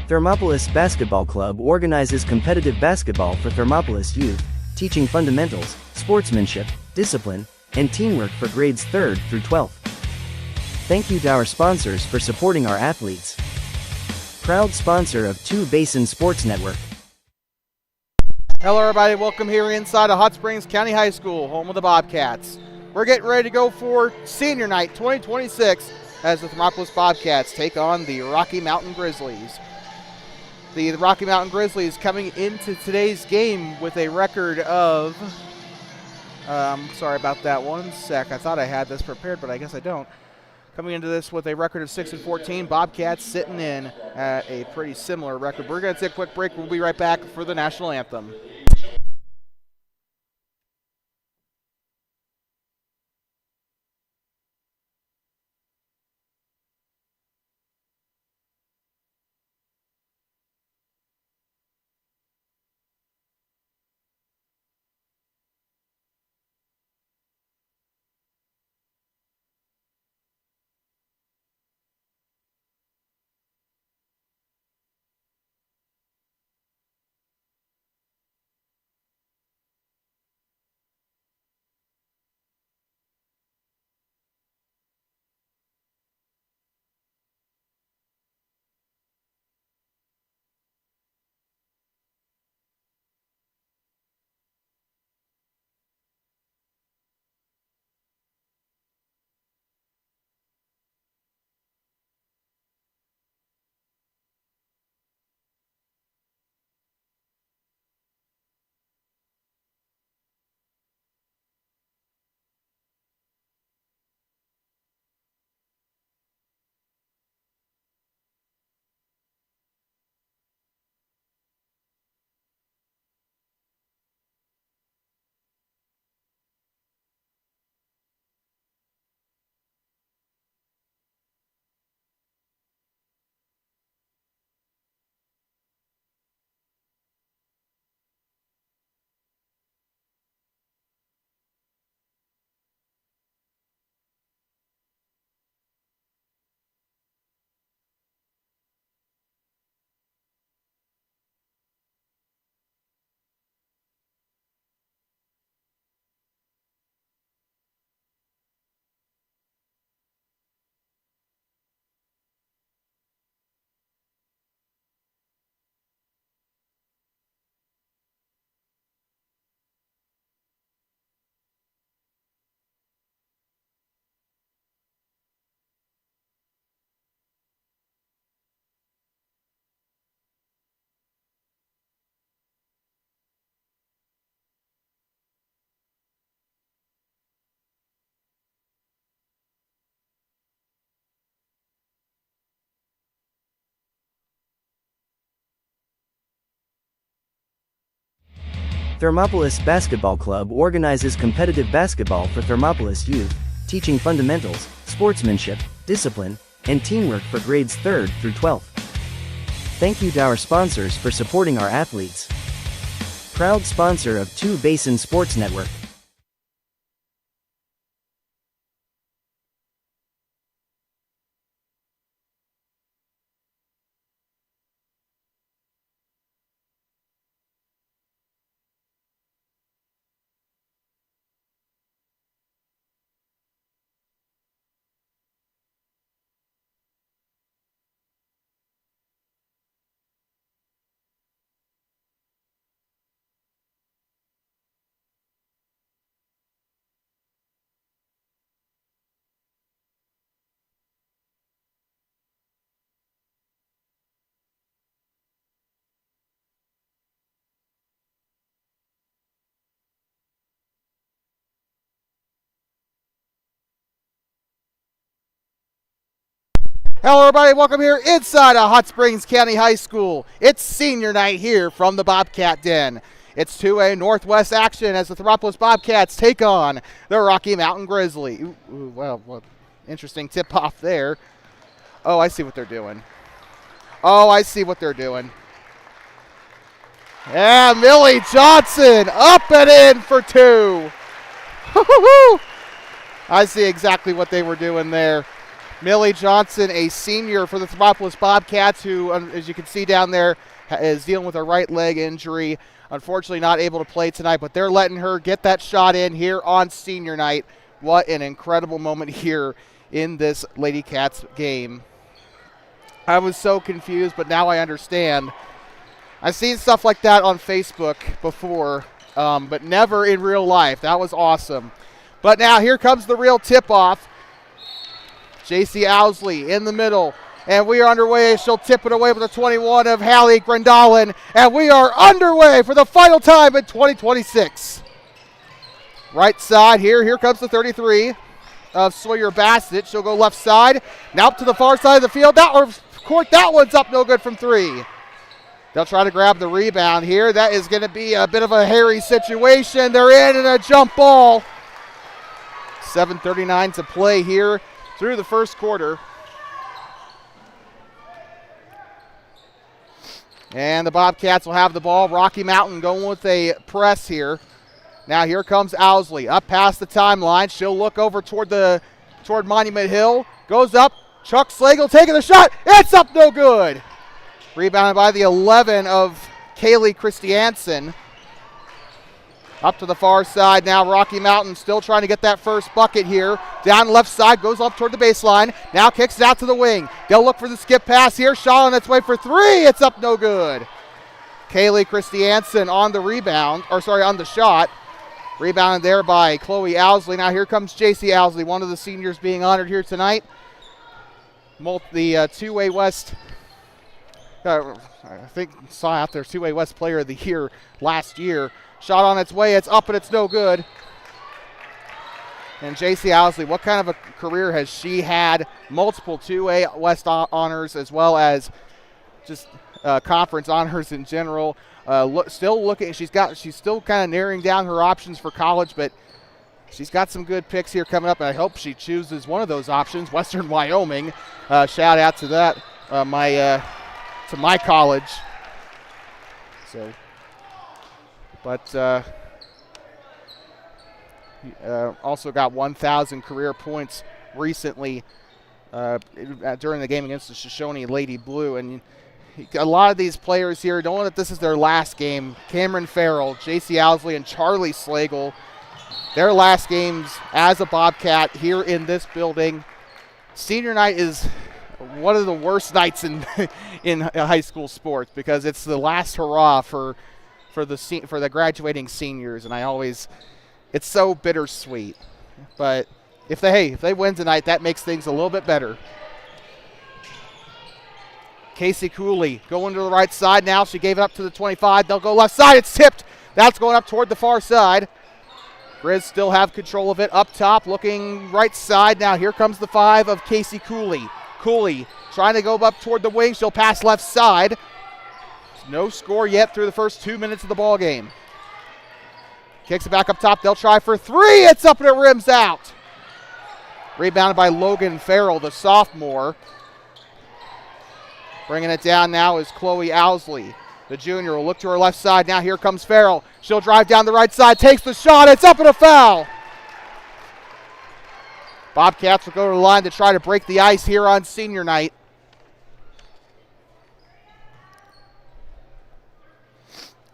Thermopolis Basketball Club organizes competitive basketball for Thermopolis youth, teaching fundamentals, sportsmanship, discipline, and teamwork for grades 3rd through 12th. Thank you to our sponsors for supporting our athletes. Proud sponsor of Two Basin Sports Network. Hello everybody, welcome here inside of Hot Springs County High School, home of the Bobcats. We're getting ready to go for Senior Night 2026 as the Thermopolis Bobcats take on the Rocky Mountain Grizzlies. The Rocky Mountain Grizzlies coming into today's game with a record of, sorry about that, one sec. I thought I had this prepared, but I guess I don't. Coming into this with a record of 6-14, Bobcats sitting in at a pretty similar record. We're going to take a quick break. We'll be right back for the national anthem. Thermopolis Basketball Club organizes competitive basketball for Thermopolis youth, teaching fundamentals, sportsmanship, discipline, and teamwork for grades 3rd through 12th. Thank you to our sponsors for supporting our athletes. Proud sponsor of Two Basin Sports Network. Hello everybody, welcome here inside of Hot Springs County High School. It's Senior Night here from the Bobcat Den. It's 2A Northwest action as the Thermopolis Bobcats take on the Rocky Mountain Grizzlies. Well, interesting tip-off there. Oh, I see what they're doing. Yeah, Millie Johnson up and in for two. I see exactly what they were doing there. Millie Johnson, a senior for the Thermopolis Bobcats, who, as you can see down there, is dealing with a right leg injury. Unfortunately not able to play tonight, but they're letting her get that shot in here on senior night. What an incredible moment here in this Lady Cats game. I was so confused, but now I understand. I've seen stuff like that on Facebook before, but never in real life. That was awesome. But now here comes the real tip-off. J.C. Owsley in the middle, and we are underway. She'll tip it away with the 21 of Hallie Grandalin, and we are underway for the final time in 2026. Right side here comes the 33 of Sawyer Bassett. She'll go left side, now up to the far side of the field. That one's up no good from three. They'll try to grab the rebound here. That is going to be a bit of a hairy situation. They're in a jump ball. 7:39 to play here through the first quarter. And the Bobcats will have the ball. Rocky Mountain going with a press here. Now here comes Owsley up past the timeline. She'll look over toward Monument Hill. Goes up. Chuck Slagle taking the shot. It's up no good. Rebounded by the 11 of Kaylee Christiansen. Up to the far side now. Rocky Mountain still trying to get that first bucket here. Down left side, goes up toward the baseline. Now kicks it out to the wing. They'll look for the skip pass here. Shaw on its way for three. It's up no good. Kaylee Christiansen on the rebound, on the shot. Rebounded there by Chloe Owsley. Now here comes J.C. Owsley, one of the seniors being honored here tonight. The two-way West, I think saw out there, two-way West Player of the Year last year. Shot on its way, it's up and it's no good. And J.C. Owsley, what kind of a career has she had? Multiple two-way West honors as well as just conference honors in general. Still looking, she's still kind of narrowing down her options for college, but she's got some good picks here coming up, and I hope she chooses one of those options, Western Wyoming. Shout out to that, to my college. So. But also got 1,000 career points recently during the game against the Shoshone Lady Blue. And a lot of these players here don't know that this is their last game. Cameron Farrell, J.C. Owsley, and Charlie Slagle, their last games as a Bobcat here in this building. Senior night is one of the worst nights in high school sports because it's the last hurrah for the graduating seniors, and it's so bittersweet. But if they win tonight, that makes things a little bit better. Casey Cooley going to the right side now. She gave it up to the 25. They'll go left side. It's tipped. That's going up toward the far side. Grizz still have control of it. Up top, looking right side. Now here comes the 5 of Casey Cooley. Cooley trying to go up toward the wing. She'll pass left side. No score yet through the first 2 minutes of the ball game. Kicks it back up top. They'll try for three. It's up and it rims out. Rebounded by Logan Farrell, the sophomore. Bringing it down now is Chloe Owsley. The junior will look to her left side. Now here comes Farrell. She'll drive down the right side. Takes the shot. It's up and a foul. Bobcats will go to the line to try to break the ice here on senior night.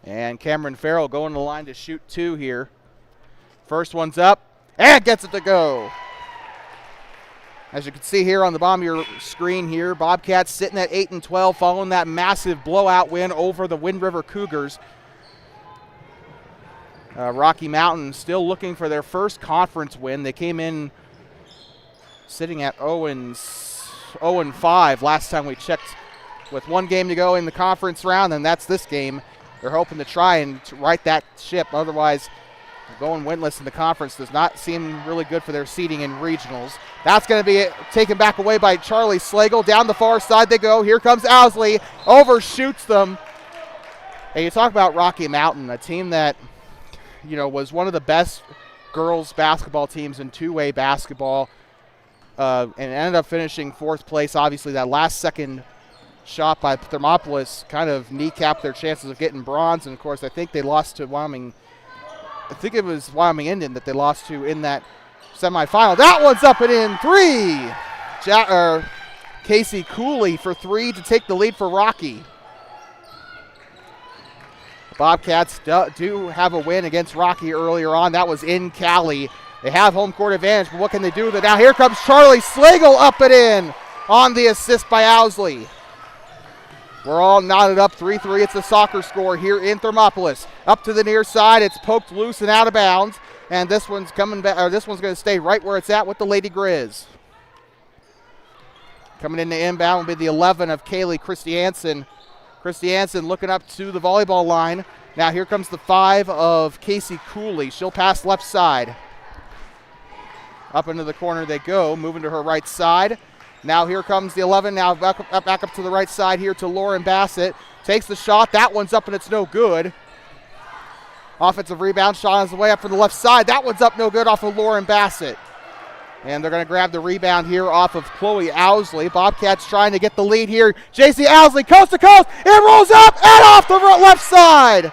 And Cameron Farrell going to the line to shoot two here. First one's up and gets it to go. As you can see here on the bottom of your screen here, Bobcats sitting at 8-12 following that massive blowout win over the Wind River Cougars. Rocky Mountain still looking for their first conference win. They came in sitting at 0-5 last time we checked, with one game to go in the conference round, and that's this game. They're hoping to try and right that ship. Otherwise, going winless in the conference does not seem really good for their seeding in regionals. That's going to be taken back away by Charlie Slagle. Down the far side they go. Here comes Owsley. Overshoots them. And you talk about Rocky Mountain, a team that, was one of the best girls basketball teams in two-way basketball, and ended up finishing fourth place. Obviously, that last second shot by Thermopolis kind of kneecapped their chances of getting bronze. And, of course, I think they lost to Wyoming. I think it was Wyoming Indian that they lost to in that semifinal. That one's up and in. 3. Casey Cooley for three to take the lead for Rocky. Bobcats do have a win against Rocky earlier on. That was in Cali. They have home court advantage, but what can they do with it? Now here comes Charlie Slagle up and in on the assist by Owsley. We're all knotted up 3-3. It's a soccer score here in Thermopolis. Up to the near side. It's poked loose and out of bounds. And this one's coming back, or this one's going to stay right where it's at with the Lady Grizz. Coming in the inbound will be the 11 of Kaylee Christiansen. Christiansen looking up to the volleyball line. Now here comes the 5 of Casey Cooley. She'll pass left side. Up into the corner they go, moving to her right side. Now here comes the 11, now back up to the right side here to Lauren Bassett. Takes the shot, that one's up and it's no good. Offensive rebound, shot is the way up from the left side. That one's up no good off of Lauren Bassett. And they're going to grab the rebound here off of Chloe Owsley. Bobcats trying to get the lead here. JC Owsley, coast to coast, it rolls up and off the left side.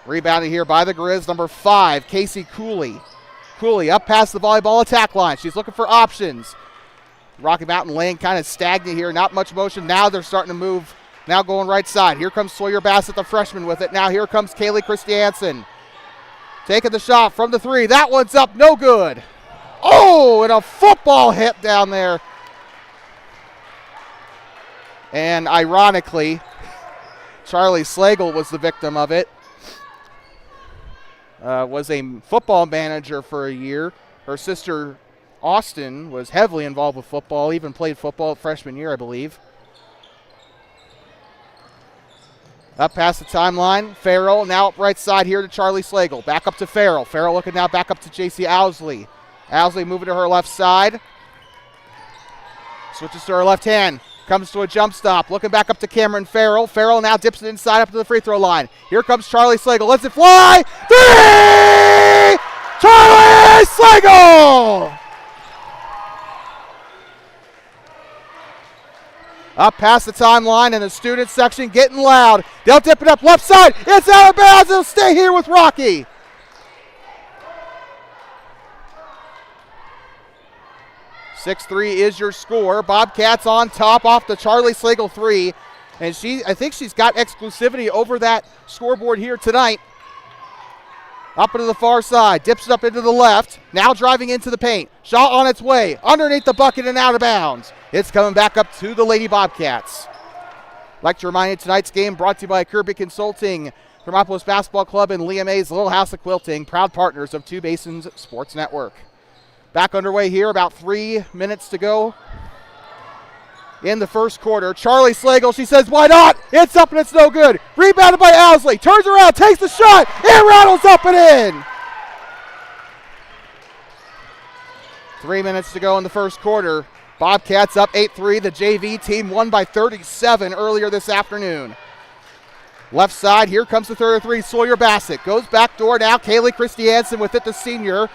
Rebounded here by the Grizz, number 5, Casey Cooley. Cooley up past the volleyball attack line. She's looking for options. Rocky Mountain Lane kind of stagnant here. Not much motion. Now they're starting to move. Now going right side. Here comes Sawyer Bassett, the freshman, with it. Now here comes Kaylee Christiansen. Taking the shot from the 3. That one's up. No good. Oh, and a football hit down there. And ironically, Charlie Slagle was the victim of it. Was a football manager for a year. Her sister, Austin, was heavily involved with football, even played football freshman year, I believe. Up past the timeline, Farrell now up right side here to Charlie Slagle. Back up to Farrell. Farrell looking now back up to JC Owsley. Owsley moving to her left side. Switches to her left hand. Comes to a jump stop. Looking back up to Cameron Farrell. Farrell now dips it inside up to the free throw line. Here comes Charlie Slagle. Lets it fly. 3! Charlie Slagle! Up past the timeline and the student section getting loud. They'll dip it up left side. It's out of bounds. It'll stay here with Rocky. .63 is your score. Bobcats on top off the Charlie Slagle 3. And I think she's got exclusivity over that scoreboard here tonight. Up into the far side. Dips it up into the left. Now driving into the paint. Shot on its way. Underneath the bucket and out of bounds. It's coming back up to the Lady Bobcats. I'd like to remind you tonight's game brought to you by Kirby Consulting, Thermopolis Basketball Club, and Leah May's Little House of Quilting, proud partners of Two Basins Sports Network. Back underway here, about 3 minutes to go in the first quarter. Charlie Slagle, she says, why not? It's up and it's no good. Rebounded by Owsley. Turns around, takes the shot. It rattles up and in. 3 minutes to go in the first quarter. Bobcats up 8-3. The JV team won by 37 earlier this afternoon. Left side, here comes the 33. Sawyer Bassett goes back door now. Kaylee Christiansen with it, the senior.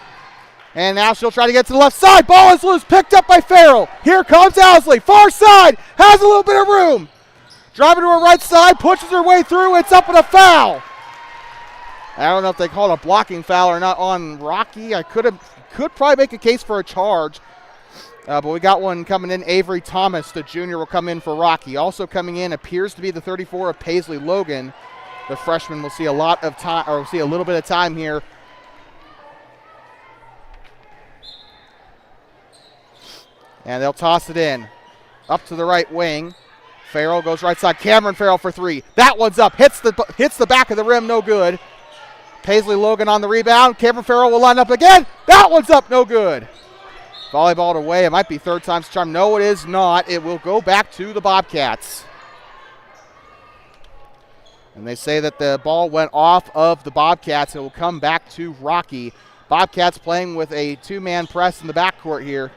And now she'll try to get to the left side. Ball is loose, picked up by Farrell. Here comes Owsley, far side, has a little bit of room. Driving to her right side, pushes her way through. It's up and a foul. I don't know if they called a blocking foul or not on Rocky. I could probably make a case for a charge. But we got one coming in. Avery Thomas, the junior, will come in for Rocky. Also coming in appears to be the 34 of Paisley Logan. The freshman will see a lot of time, or will see a little bit of time here. And they'll toss it in. Up to the right wing. Farrell goes right side. Cameron Farrell for 3. That one's up. Hits the back of the rim. No good. Paisley Logan on the rebound. Cameron Farrell will line up again. That one's up. No good. Volleyball away. It might be third time's charm. No, it is not. It will go back to the Bobcats. And they say that the ball went off of the Bobcats. It will come back to Rocky. Bobcats playing with a two-man press in the backcourt here.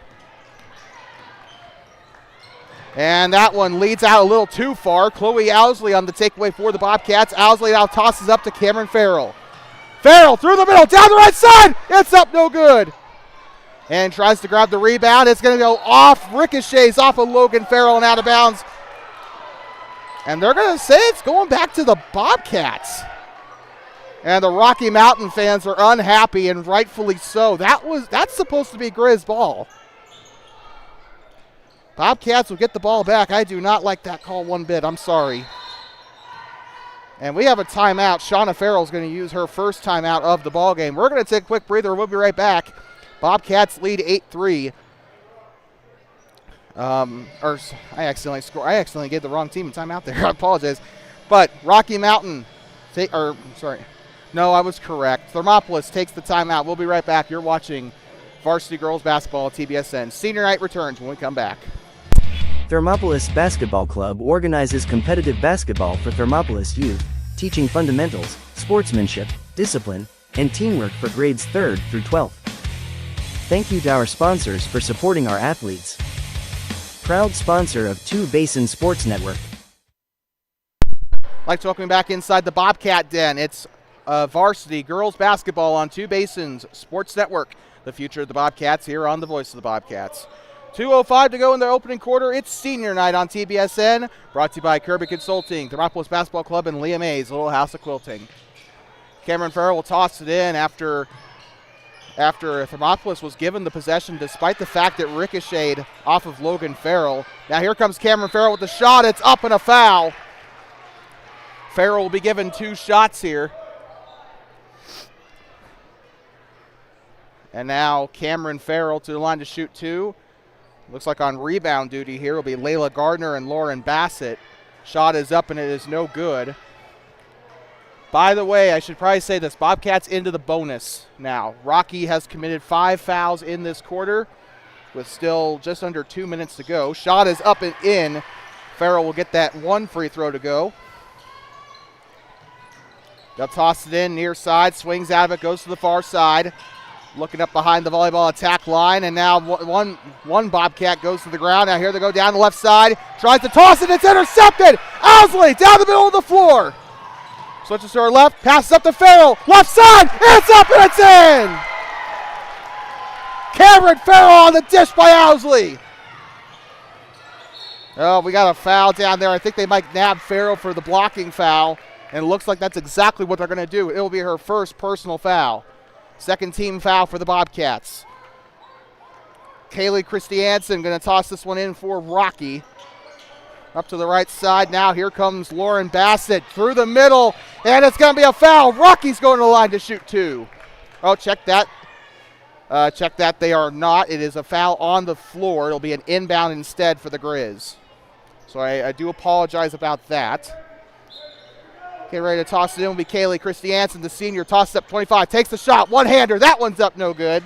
And that one leads out a little too far. Chloe Owsley on the takeaway for the Bobcats. Owsley now tosses up to Cameron Farrell. Farrell through the middle, down the right side. It's up, no good. And tries to grab the rebound. It's going to go off, ricochets off of Logan Farrell and out of bounds. And they're going to say it's going back to the Bobcats. And the Rocky Mountain fans are unhappy, and rightfully so. That's supposed to be Grizz ball. Bobcats will get the ball back. I do not like that call one bit. I'm sorry. And we have a timeout. Shauna Farrell is going to use her first timeout of the ball game. We're going to take a quick breather. We'll be right back. Bobcats lead 8-3. I accidentally gave the wrong team a timeout there. I apologize. But Rocky Mountain, no, I was correct. Thermopolis takes the timeout. We'll be right back. You're watching Varsity Girls Basketball at TBSN. Senior night returns when we come back. Thermopolis Basketball Club organizes competitive basketball for Thermopolis youth, teaching fundamentals, sportsmanship, discipline, and teamwork for grades 3rd through 12th. Thank you to our sponsors for supporting our athletes. Proud sponsor of Two Basin Sports Network. I'd like to welcome you back inside the Bobcat Den. It's Varsity Girls Basketball on Two Basins Sports Network. The future of the Bobcats here on the Voice of the Bobcats. 2:05 to go in the opening quarter. It's senior night on TBSN. Brought to you by Kirby Consulting, Thermopolis Basketball Club, and Leah Mays, Little House of Quilting. Cameron Farrell will toss it in after Thermopolis was given the possession, despite the fact that ricocheted off of Logan Farrell. Now here comes Cameron Farrell with the shot. It's up and a foul. Farrell will be given 2 shots here. And now Cameron Farrell to the line to shoot 2. Looks like on rebound duty here will be Layla Gardner and Lauren Bassett. Shot is up and it is no good. By the way, I should probably say this, Bobcats into the bonus now. Rocky has committed 5 fouls in this quarter with still just under 2 minutes to go. Shot is up and in. Farrell will get that 1 free throw to go. They'll toss it in near side, swings out of it, goes to the far side. Looking up behind the volleyball attack line, and now one Bobcat goes to the ground. Now here they go down the left side. Tries to toss it. It's intercepted. Owsley down the middle of the floor. Switches to her left. Passes up to Farrell. Left side. It's up and it's in. Cameron Farrell on the dish by Owsley. Oh, we got a foul down there. I think they might nab Farrell for the blocking foul, and it looks like that's exactly what they're going to do. It will be her first personal foul. Second team foul for the Bobcats. Kaylee Christiansen going to toss this one in for Rocky. Up to the right side now. Here comes Lauren Bassett through the middle, and it's going to be a foul. Rocky's going to the line to shoot 2. Oh, check that. Check that. They are not. It is a foul on the floor. It'll be an inbound instead for the Grizz. So I do apologize about that. Get ready to toss it in will be Kaylee Christiansen, the senior. Tosses up 25, takes the shot, one-hander. That one's up no good.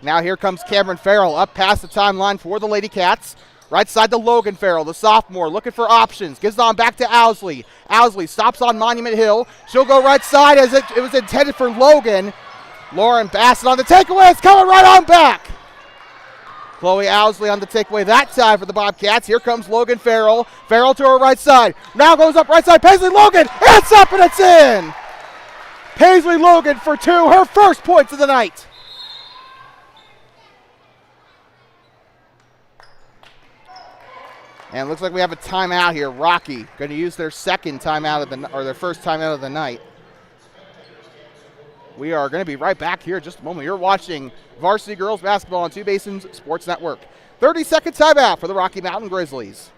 Now here comes Cameron Farrell up past the timeline for the Lady Cats. Right side to Logan Farrell, the sophomore, looking for options. Gives it on back to Owsley. Owsley stops on Monument Hill. She'll go right side as it was intended for Logan. Lauren Bassett on the takeaway. It's coming right on back. Chloe Owsley on the takeaway that time for the Bobcats. Here comes Logan Farrell. Farrell to her right side. Now goes up right side. Paisley Logan. It's up and it's in. Paisley Logan for 2. Her first points of the night. And it looks like we have a timeout here. Rocky going to use their second timeout of their first timeout of the night. We are going to be right back here in just a moment. You're watching Varsity Girls Basketball on Two Basins Sports Network. 30-second timeout for the Rocky Mountain Grizzlies.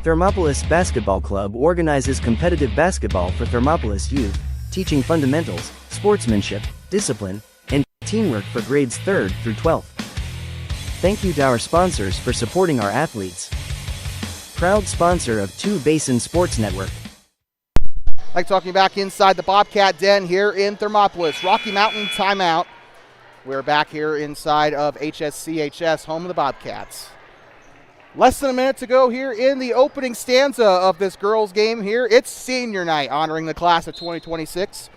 Thermopolis Basketball Club organizes competitive basketball for Thermopolis youth, teaching fundamentals, sportsmanship, discipline, and teamwork for grades 3rd through 12th. Thank you to our sponsors for supporting our athletes. Proud sponsor of Two Basin Sports Network. Like talking back inside the Bobcat Den here in Thermopolis. Rocky Mountain timeout. We're back here inside of HSCHS, home of the Bobcats. Less than a minute to go here in the opening stanza of this girls game here. It's senior night, honoring the class of 2026.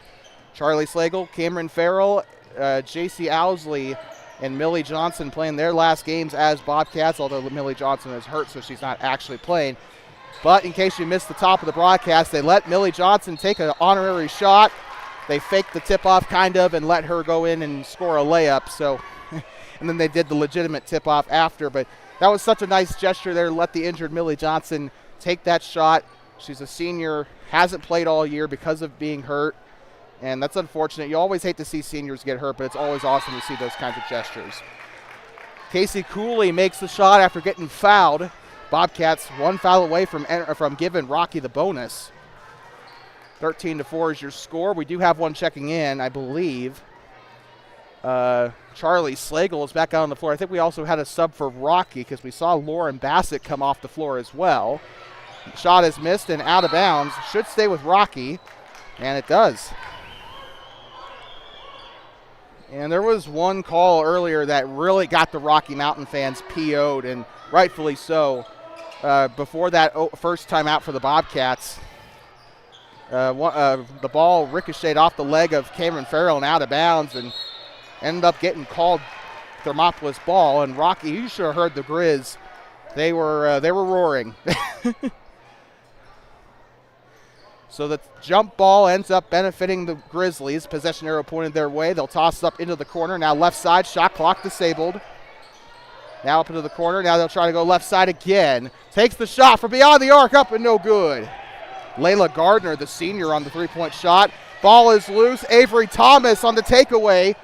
Charlie Slagle, Cameron Farrell, J.C. Owsley, and Millie Johnson playing their last games as Bobcats, although Millie Johnson is hurt, so she's not actually playing. But in case you missed the top of the broadcast, they let Millie Johnson take an honorary shot. They faked the tip-off kind of and let her go in and score a layup. So, and then they did the legitimate tip-off after. But that was such a nice gesture there to let the injured Millie Johnson take that shot. She's a senior, hasn't played all year because of being hurt. And that's unfortunate. You always hate to see seniors get hurt, but it's always awesome to see those kinds of gestures. Casey Cooley makes the shot after getting fouled. Bobcats one foul away from giving Rocky the bonus. 13-4 is your score. We do have one checking in, I believe. Charlie Slagle is back out on the floor. I think we also had a sub for Rocky because we saw Lauren Bassett come off the floor as well. Shot is missed and out of bounds. Should stay with Rocky, and it does. And there was one call earlier that really got the Rocky Mountain fans PO'd, and rightfully so. Before that first time out for the Bobcats, the ball ricocheted off the leg of Cameron Farrell and out of bounds and ended up getting called Thermopolis ball. And Rocky, you should have heard the Grizz. They were roaring. So the jump ball ends up benefiting the Grizzlies. Possession arrow pointed their way. They'll toss it up into the corner. Now left side, shot clock disabled. Now up into the corner. Now they'll try to go left side again. Takes the shot from beyond the arc, up and no good. Layla Gardner, the senior, on the three-point shot. Ball is loose. Avery Thomas on the takeaway.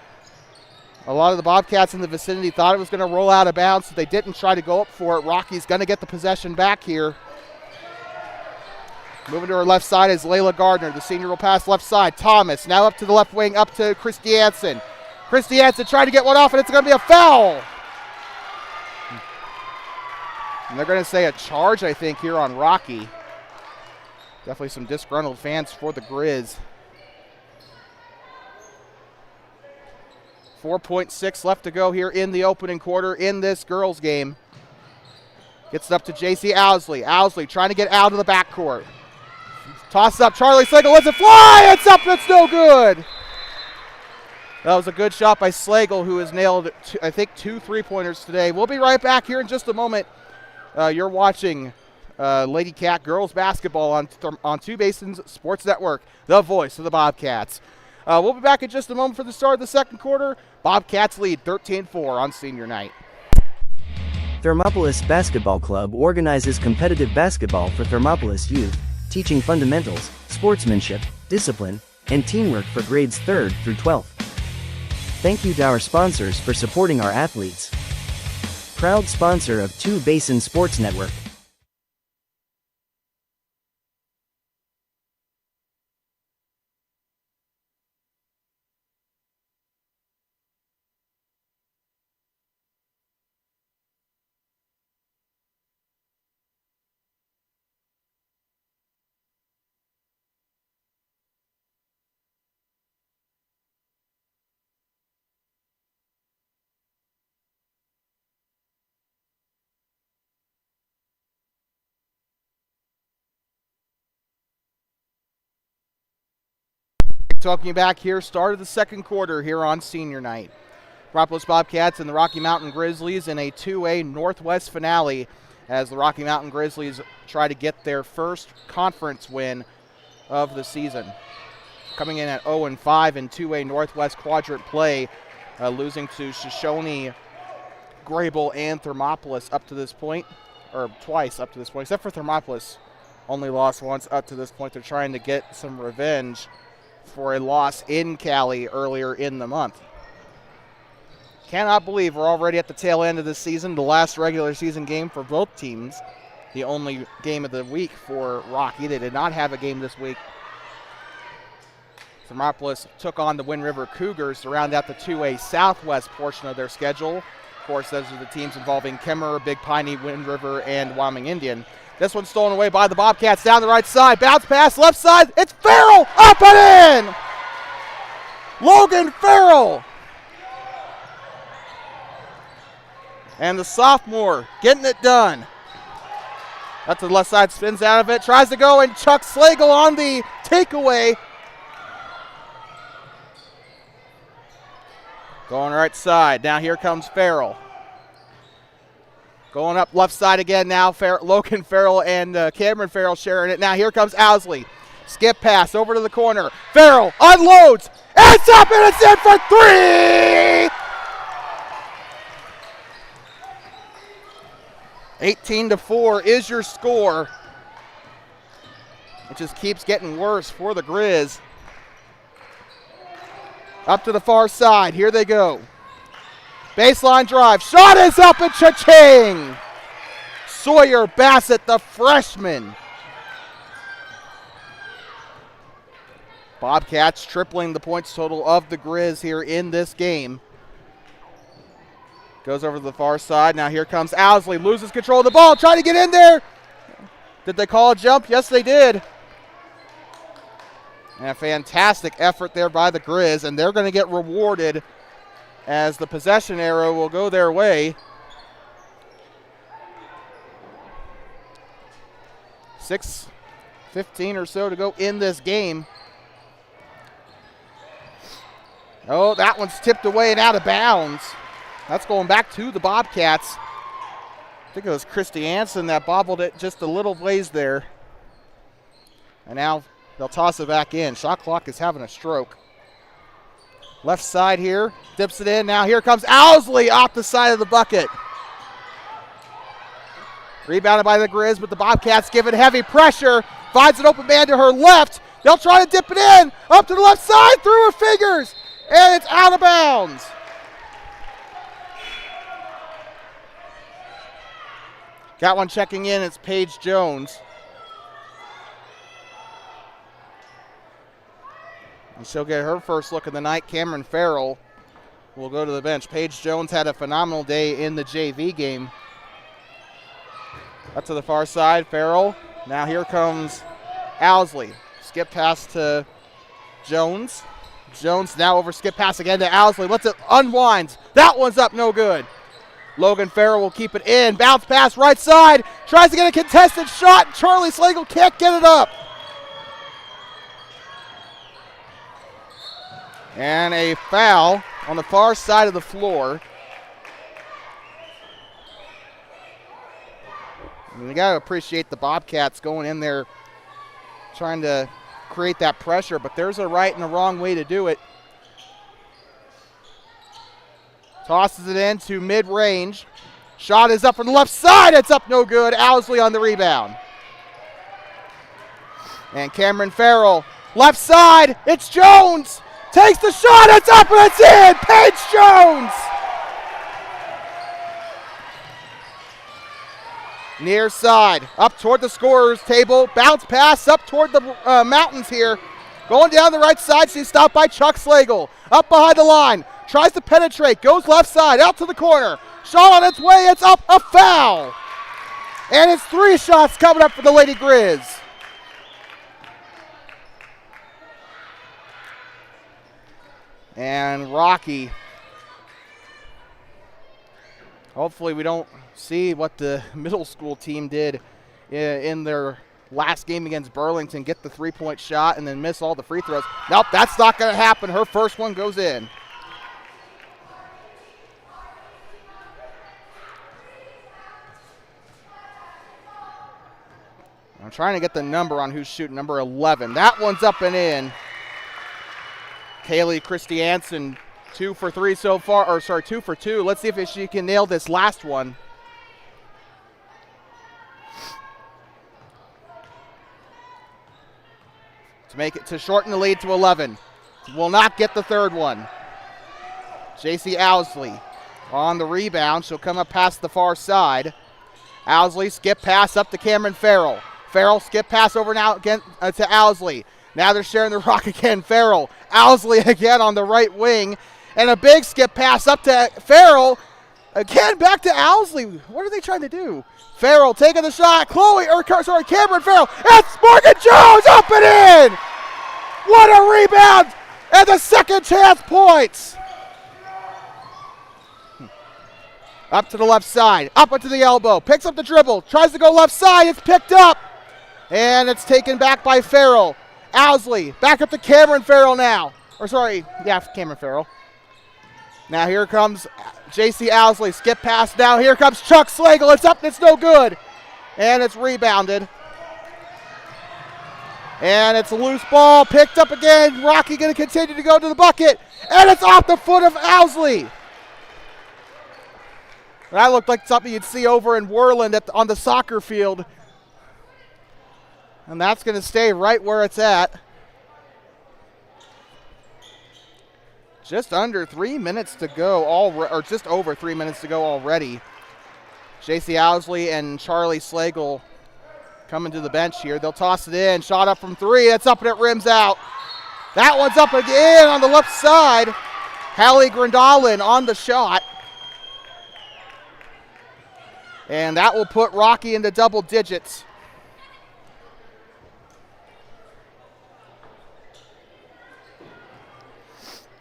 A lot of the Bobcats in the vicinity thought it was going to roll out of bounds, so they didn't try to go up for it. Rocky's going to get the possession back here. Moving to her left side is Layla Gardner. The senior will pass left side. Thomas now up to the left wing, up to Christy Anson. Christy Anson trying to get one off, and it's going to be a foul. And they're going to say a charge, I think, here on Rocky. Definitely some disgruntled fans for the Grizz. 4.6 left to go here in the opening quarter in this girls game. Gets it up to J.C. Owsley. Owsley trying to get out of the backcourt. Toss up. Charlie Slagle lets it fly. It's up. It's no good. That was a good shot by Slagle, who has nailed, I think, 2 3-pointers today. We'll be right back here in just a moment. You're watching Lady Cat girls basketball on Two Basins Sports Network, the voice of the Bobcats. We'll be back in just a moment for the start of the second quarter. Bobcats lead 13-4 on senior night. Thermopolis Basketball Club organizes competitive basketball for Thermopolis youth, teaching fundamentals, sportsmanship, discipline, and teamwork for grades 3rd through 12th. Thank you to our sponsors for supporting our athletes. Proud sponsor of Two Basin Sports Network. Talking back here, start of the second quarter here on senior night. Thermopolis Bobcats and the Rocky Mountain Grizzlies in a 2A Northwest finale as the Rocky Mountain Grizzlies try to get their first conference win of the season. Coming in at 0-5 in 2A Northwest quadrant play, losing to Shoshone, Grable, and Thermopolis up to this point, or twice up to this point, except for Thermopolis, only lost once up to this point. They're trying to get some revenge for a loss in Cali earlier in the month. Cannot believe we're already at the tail end of this season, the last regular season game for both teams, the only game of the week for Rocky. They did not have a game this week. Thermopolis took on the Wind River Cougars to round out the 2A Southwest portion of their schedule. Of course, those are the teams involving Kemmerer, Big Piney, Wind River, and Wyoming Indian. This one's stolen away by the Bobcats down the right side. Bounce pass, left side. It's Farrell, up and in! Logan Farrell. And the sophomore getting it done. That's the left side, spins out of it, tries to go, and Chuck Slagle on the takeaway. Going right side. Now here comes Farrell. Going up left side again now. Logan Farrell and Cameron Farrell sharing it. Now here comes Owsley. Skip pass over to the corner. Farrell unloads. It's up and it's in for 3! 18-4 is your score. It just keeps getting worse for the Grizz. Up to the far side. Here they go. Baseline drive. Shot is up and cha-ching! Sawyer Bassett, the freshman. Bobcats tripling the points total of the Grizz here in this game. Goes over to the far side. Now here comes Owsley. Loses control of the ball. Trying to get in there. Did they call a jump? Yes, they did. And a fantastic effort there by the Grizz, and they're going to get rewarded as the possession arrow will go their way. 6:15 or so to go in this game. Oh, that one's tipped away and out of bounds. That's going back to the Bobcats. I think it was Christy Anson that bobbled it just a little ways there. And now they'll toss it back in. Shot clock is having a stroke. Left side here, dips it in. Now here comes Owsley off the side of the bucket. Rebounded by the Grizz, but the Bobcats give it heavy pressure. Finds an open man to her left. They'll try to dip it in. Up to the left side, through her fingers. And it's out of bounds. Got one checking in. It's Paige Jones. And she'll get her first look of the night. Cameron Farrell will go to the bench. Paige Jones had a phenomenal day in the JV game. Up to the far side, Farrell. Now here comes Owsley. Skip pass to Jones. Jones now over skip pass again to Owsley. Lets it unwind. That one's up, no good. Logan Farrell will keep it in. Bounce pass right side. Tries to get a contested shot. Charlie Slagle can't get it up. And a foul on the far side of the floor. You got to appreciate the Bobcats going in there trying to create that pressure, but there's a right and a wrong way to do it. Tosses it into mid-range. Shot is up from the left side. It's up no good. Owsley on the rebound. And Cameron Farrell, left side. It's Jones. Takes the shot. It's up and it's in. Paige Jones. Near side. Up toward the scorer's table. Bounce pass up toward the mountains here. Going down the right side. She's stopped by Chuck Slagle. Up behind the line. Tries to penetrate, goes left side, out to the corner. Shot on its way, it's up, a foul. And it's 3 shots coming up for the Lady Grizz. And Rocky. Hopefully we don't see what the middle school team did in their last game against Burlington, get the 3-point shot and then miss all the free throws. Nope, that's not going to happen. Her first one goes in. I'm trying to get the number on who's shooting, number 11. That one's up and in. Kaylee Christiansen, 2 for 3 so far, or sorry, 2 for 2. Let's see if she can nail this last one. To make it, to shorten the lead to 11. Will not get the third one. JC Owsley on the rebound. She'll come up past the far side. Owsley, skip pass up to Cameron Farrell. Farrell, skip pass over now again to Owsley. Now they're sharing the rock again. Farrell, Owsley again on the right wing. And a big skip pass up to Farrell. Again, back to Owsley. What are they trying to do? Farrell taking the shot. Cameron Farrell. It's Morgan Jones up and in. What a rebound. And the second chance points. Up to the left side. Up into the elbow. Picks up the dribble. Tries to go left side. It's picked up. And it's taken back by Farrell. Owsley. Back up to Cameron Farrell now. Cameron Farrell. Now here comes JC Owsley. Skip pass now. Here comes Chuck Slagle. It's up. It's no good. And it's rebounded. And it's a loose ball. Picked up again. Rocky going to continue to go to the bucket. And it's off the foot of Owsley. That looked like something you'd see over in Worland on the soccer field. And that's going to stay right where it's at. Just under 3 minutes to go, or just over 3 minutes to go already. J.C. Owsley and Charlie Slagle coming to the bench here. They'll toss it in. Shot up from three. It's up and it rims out. That one's up again on the left side. Hallie Grandalin on the shot. And that will put Rocky into double digits.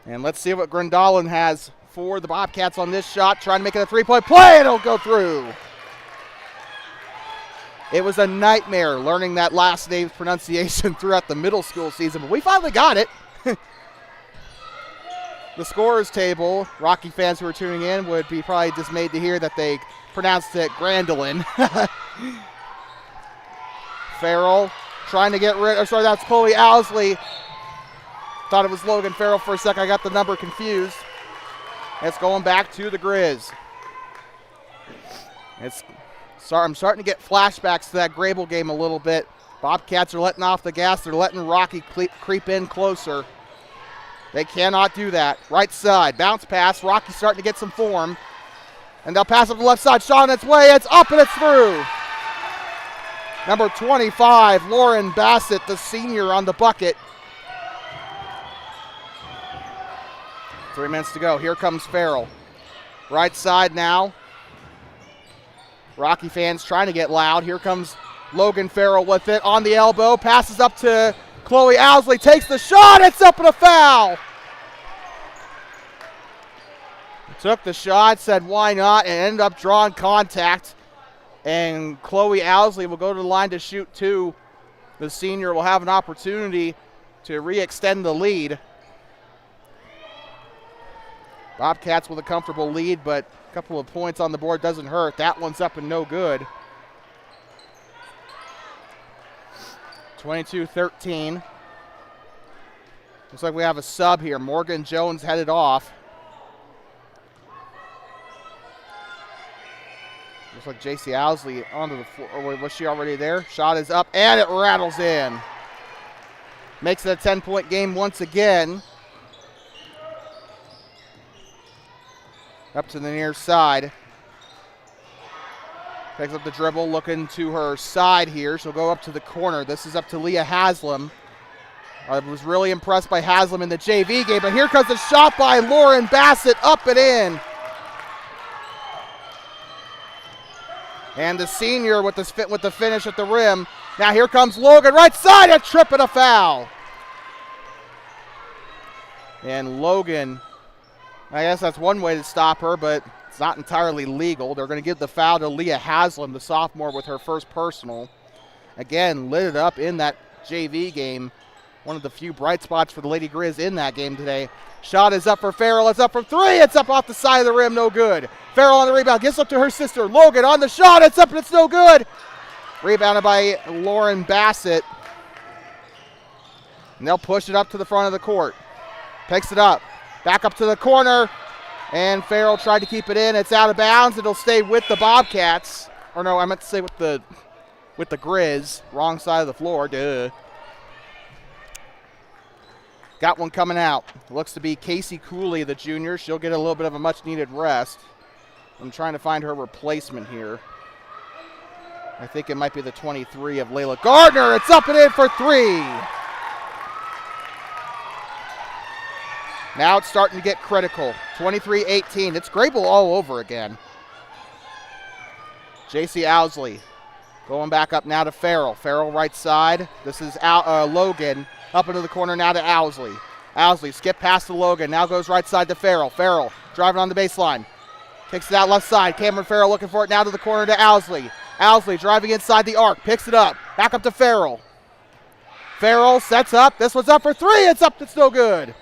And let's see what Grandalin has for the Bobcats on this shot. Trying to make it a three-point play. It'll go through. It was a nightmare learning that last name's pronunciation throughout the middle school season, but we finally got it. The scorers table, Rocky fans who are tuning in would be probably dismayed to hear that they pronounced it Grandalin. Farrell trying to get rid, that's Chloe Owsley. Thought it was Logan Farrell for a second. I got the number confused. It's going back to the Grizz. I'm starting to get flashbacks to that Grable game a little bit. Bobcats are letting off the gas. They're letting Rocky creep in closer. They cannot do that. Right side, bounce pass. Rocky's starting to get some form. And they'll pass up the left side. Shot on its way. It's up and it's through. Number 25, Lauren Bassett, the senior on the bucket. 3 minutes to go. Here comes Farrell. Right side now. Rocky fans trying to get loud. Here comes Logan Farrell with it on the elbow. Passes up to Chloe Owsley. Takes the shot. It's up and a foul. Took the shot, said why not, and ended up drawing contact. And Chloe Owsley will go to the line to shoot two. The senior will have an opportunity to re-extend the lead. Bobcats with a comfortable lead, but a couple of points on the board doesn't hurt. That one's up and no good. 22-13. Looks like we have a sub here. Morgan Jones headed off. Looks like J.C. Owsley onto the floor. Or was she already there? Shot is up, and it rattles in. Makes it a 10-point game once again. Up to the near side. Picks up the dribble, looking to her side here. She'll go up to the corner. This is up to Leah Haslam. I was really impressed by Haslam in the JV game, but here comes the shot by Lauren Bassett, up and in. And the senior with the finish at the rim. Now here comes Logan, right side, a trip and a foul. And Logan, I guess that's one way to stop her, but it's not entirely legal. They're going to give the foul to Leah Haslam, the sophomore, with her first personal. Again, lit it up in that JV game. One of the few bright spots for the Lady Grizz in that game today. Shot is up for Farrell. It's up from three. It's up off the side of the rim. No good. Farrell on the rebound. Gets up to her sister. Logan on the shot. It's up and it's no good. Rebounded by Lauren Bassett. And they'll push it up to the front of the court. Picks it up. Back up to the corner. And Farrell tried to keep it in. It's out of bounds. It'll stay with the Bobcats. Or no, I meant to say with the Grizz. Wrong side of the floor. Duh. Got one coming out. Looks to be Casey Cooley, the junior. She'll get a little bit of a much-needed rest. I'm trying to find her replacement here. I think it might be the 23 of Layla Gardner. It's up and in for three. Now it's starting to get critical. 23-18. It's Grable all over again. J.C. Owsley going back up now to Farrell. Farrell right side. This is Logan. Up into the corner now to Owsley. Owsley skip past to Logan. Now goes right side to Farrell. Farrell driving on the baseline. Kicks it out left side. Cameron Farrell looking for it now to the corner to Owsley. Owsley driving inside the arc. Picks it up. Back up to Farrell. Farrell sets up. This one's up for three. It's up. It's no good.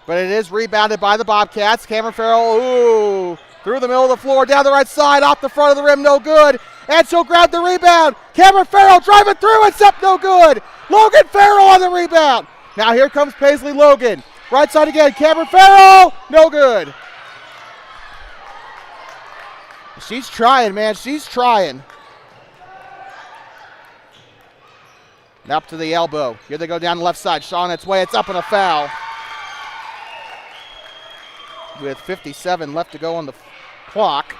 But it is rebounded by the Bobcats. Cameron Farrell, through the middle of the floor, down the right side, off the front of the rim, no good. And she'll grab the rebound. Cameron Farrell driving through. It's up, no good. Logan Farrell on the rebound. Now here comes Paisley Logan. Right side again. Cameron Farrell, no good. She's trying, man. She's trying. And up to the elbow. Here they go down the left side. Shot on its way. It's up and a foul. with 57 left to go on the clock.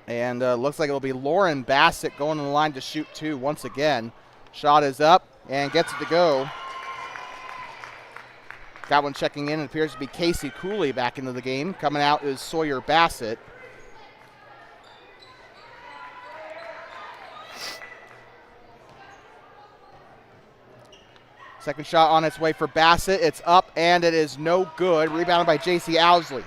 And looks like it'll be Lauren Bassett going on the line to shoot two once again. Shot is up and gets it to go. Got one checking in. It appears to be Casey Cooley back into the game. Coming out is Sawyer Bassett. Second shot on its way for Bassett. It's up and it is no good. Rebounded by J.C. Owsley.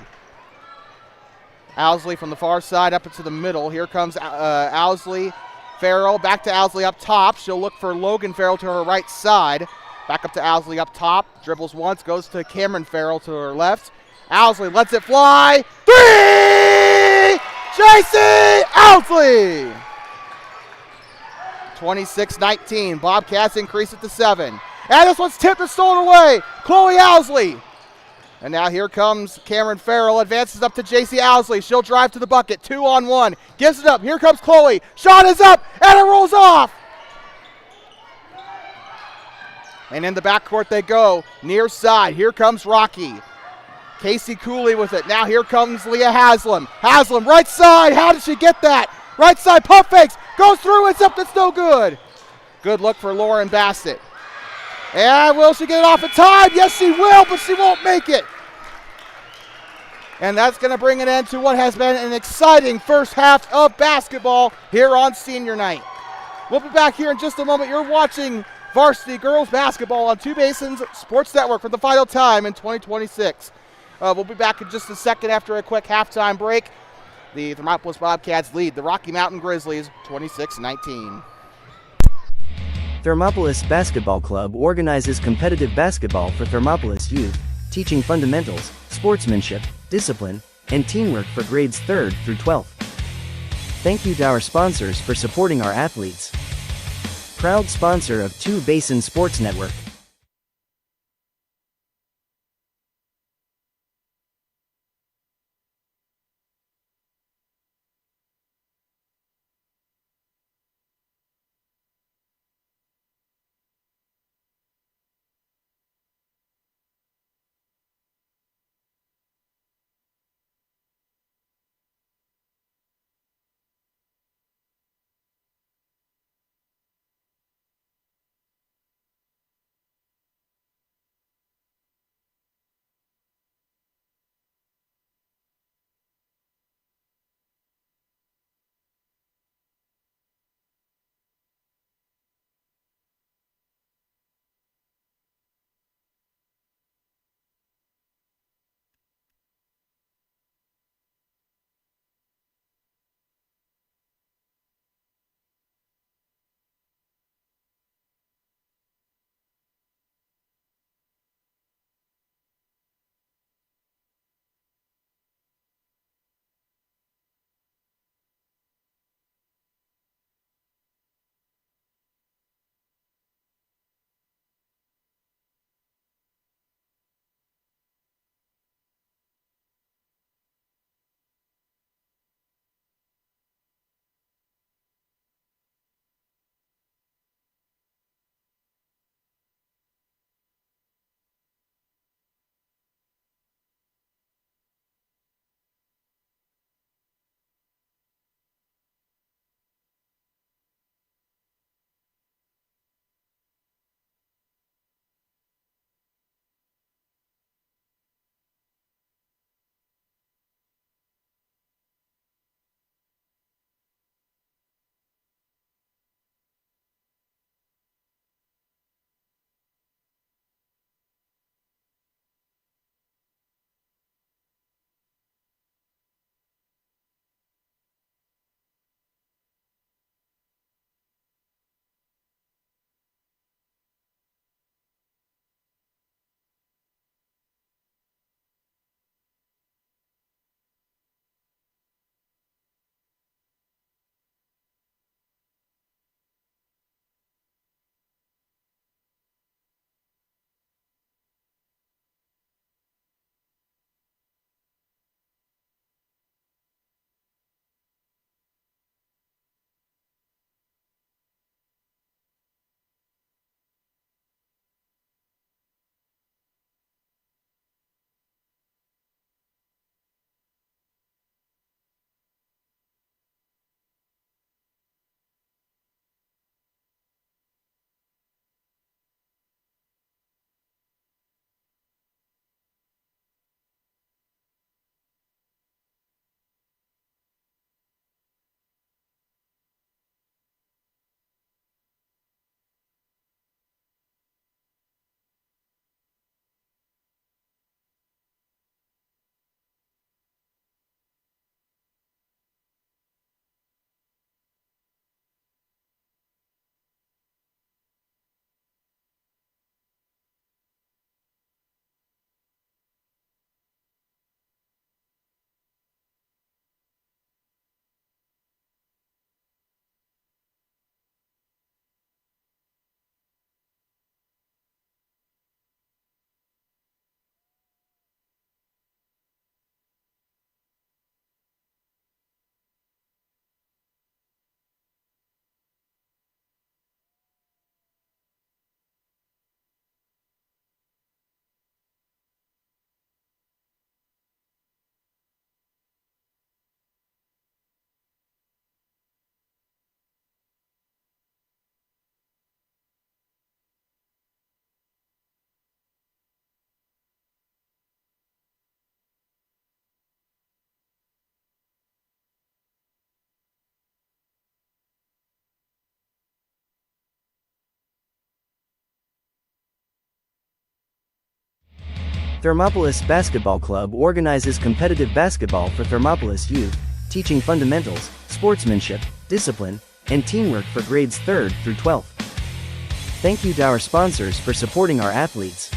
Owsley from the far side up into the middle. Here comes Owsley. Farrell back to Owsley up top. She'll look for Logan Farrell to her right side. Back up to Owsley up top. Dribbles once, goes to Cameron Farrell to her left. Owsley lets it fly. Three! J.C. Owsley! 26-19. Bobcats increase it to 7. And this one's tipped and stolen away. Chloe Owsley. And now here comes Cameron Farrell. Advances up to J.C. Owsley. She'll drive to the bucket. 2-on-1. Gives it up. Here comes Chloe. Shot is up. And it rolls off. And in the backcourt they go. Near side. Here comes Rocky. Casey Cooley with it. Now here comes Leah Haslam. Haslam, right side. How did she get that? Right side, pump fakes. Goes through. It's up. It's no good. Good look for Lauren Bassett. And will she get it off in time? Yes, she will, but she won't make it. And that's going to bring an end to what has been an exciting first half of basketball here on senior night. We'll be back here in just a moment. You're watching Varsity Girls Basketball on Two Basins Sports Network for the final time in 2026. We'll be back in just a second after a quick halftime break. The Thermopolis Bobcats lead the Rocky Mountain Grizzlies 26-19. Thermopolis Basketball Club organizes competitive basketball for Thermopolis youth, teaching fundamentals, sportsmanship, discipline, and teamwork for grades 3rd through 12th. Thank you to our sponsors for supporting our athletes. Proud sponsor of Two Basin Sports Network. Thermopolis Basketball Club organizes competitive basketball for Thermopolis youth, teaching fundamentals, sportsmanship, discipline, and teamwork for grades 3rd through 12th. Thank you to our sponsors for supporting our athletes.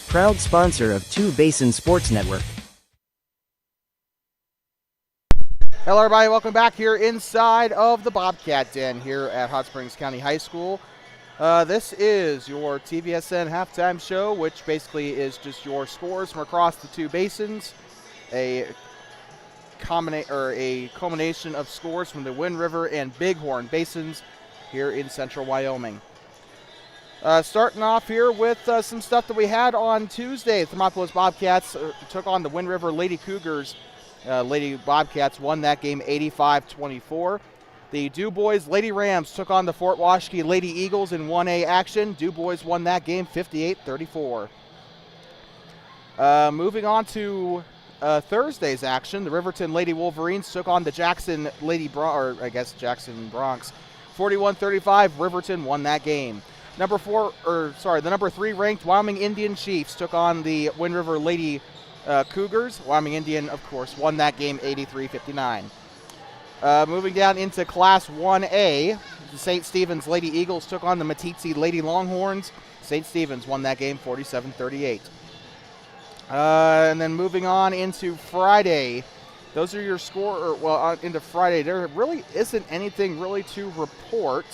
Proud sponsor of Two Basin Sports Network. Hello everybody, welcome back here inside of the Bobcat Den here at Hot Springs County High School. This is your TVSN halftime show, which basically is just your scores from across the two basins. A culmination of scores from the Wind River and Bighorn basins here in central Wyoming. Starting off here with some stuff that we had on Tuesday. Thermopolis Bobcats took on the Wind River Lady Cougars. Lady Bobcats won that game 85-24. The DuBois Lady Rams took on the Fort Washakie Lady Eagles in 1A action. DuBois won that game 58-34. Moving on to Thursday's action, the Riverton Lady Wolverines took on the Jackson Jackson Bronx. 41-35, Riverton won that game. The number 3 ranked Wyoming Indian Chiefs took on the Wind River Lady Cougars. Wyoming Indian, of course, won that game 83-59. Moving down into Class 1A, the St. Stephen's Lady Eagles took on the Meeteetse Lady Longhorns. St. Stephen's won that game 47-38. And then moving on into Friday, those are your into Friday. There really isn't anything really to report.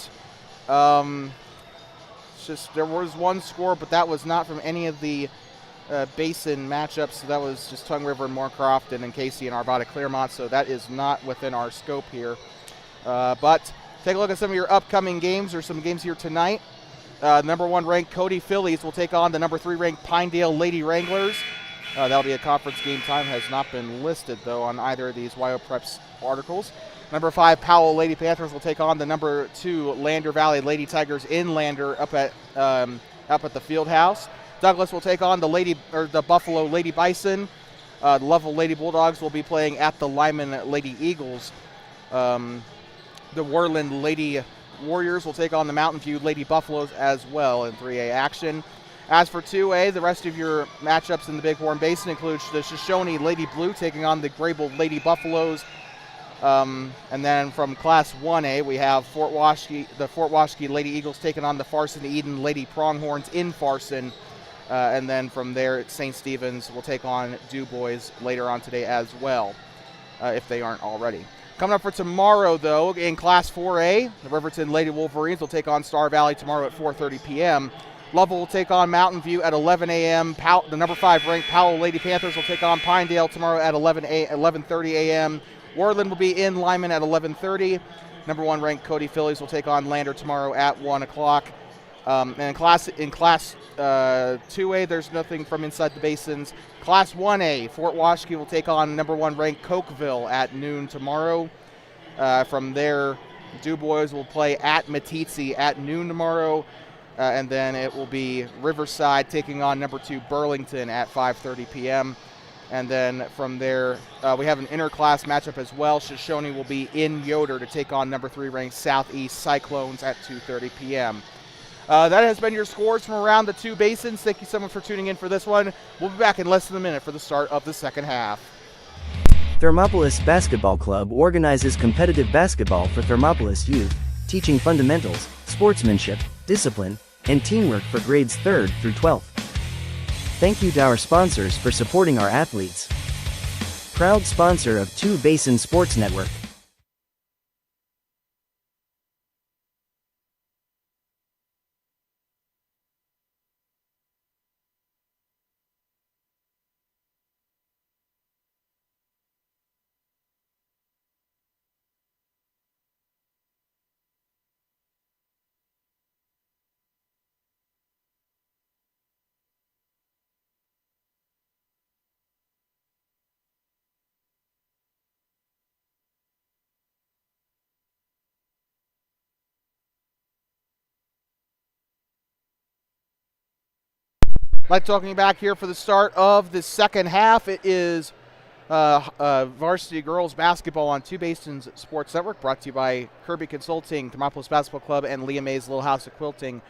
It's just there was one score, but that was not from any of the basin matchups. So that was just Tongue River and Moorcroft and Casey and Arvada Clearmont. So that is not within our scope here. But take a look at some of your upcoming games or some games here tonight. Number 1 ranked Cody Phillies will take on the number 3 ranked Pinedale Lady Wranglers. That'll be a conference game. Time has not been listed, though, on either of these WyoPreps articles. Number 5 Powell Lady Panthers will take on the number 2 Lander Valley Lady Tigers in Lander up at the field house. Douglas will take on the Buffalo Lady Bison. The Lovell Lady Bulldogs will be playing at the Lyman Lady Eagles. The Worland Lady Warriors will take on the Mountain View Lady Buffaloes as well in 3A action. As for 2A, the rest of your matchups in the Bighorn Basin include the Shoshone Lady Blue taking on the Grable Lady Buffaloes. And then from Class 1A, we have the Fort Washakie Lady Eagles taking on the Farson Eden Lady Pronghorns in Farson. And then from there, St. Stephen's will take on DuBois later on today as well, if they aren't already. Coming up for tomorrow, though, in Class 4A, the Riverton Lady Wolverines will take on Star Valley tomorrow at 4:30 p.m. Lovell will take on Mountain View at 11 a.m. The number 5 ranked Powell Lady Panthers will take on Pinedale tomorrow at 11:30 a.m. Worland will be in Lyman at 11:30. Number 1 ranked Cody Phillies will take on Lander tomorrow at 1 o'clock. And in Class 2A, there's nothing from inside the basins. Class 1A, Fort Washakie will take on number 1 ranked Cokeville at noon tomorrow. From there, DuBois will play at Meeteetse at noon tomorrow. And then it will be Riverside taking on number 2 Burlington at 5:30 p.m. And then from there, we have an interclass matchup as well. Shoshone will be in Yoder to take on number 3 ranked Southeast Cyclones at 2:30 p.m. That has been your scores from around the two basins. Thank you so much for tuning in for this one. We'll be back in less than a minute for the start of the second half. Thermopolis Basketball Club organizes competitive basketball for Thermopolis youth, teaching fundamentals, sportsmanship, discipline, and teamwork for grades 3rd through 12th. Thank you to our sponsors for supporting our athletes. Proud sponsor of Two Basin Sports Network. Like talking back here for the start of the second half. It is Varsity Girls Basketball on Two Basins Sports Network, brought to you by Kirby Consulting, Thermopolis Basketball Club, and Leah May's Little House of Quilting.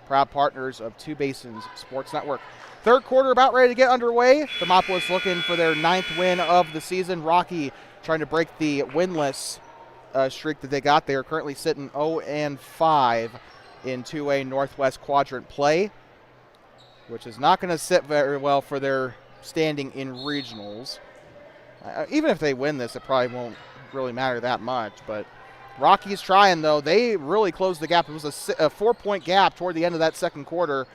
proud partners of Two Basins Sports Network. Third quarter about ready to get underway. Thermopolis looking for their 9th win of the season. Rocky trying to break the winless streak that they got. They are currently sitting 0-5 in 2A Northwest Quadrant play, which is not going to sit very well for their standing in regionals. Even if they win this, it probably won't really matter that much, but Rocky's trying, though. They really closed the gap. It was a 4-point gap toward the end of that second quarter.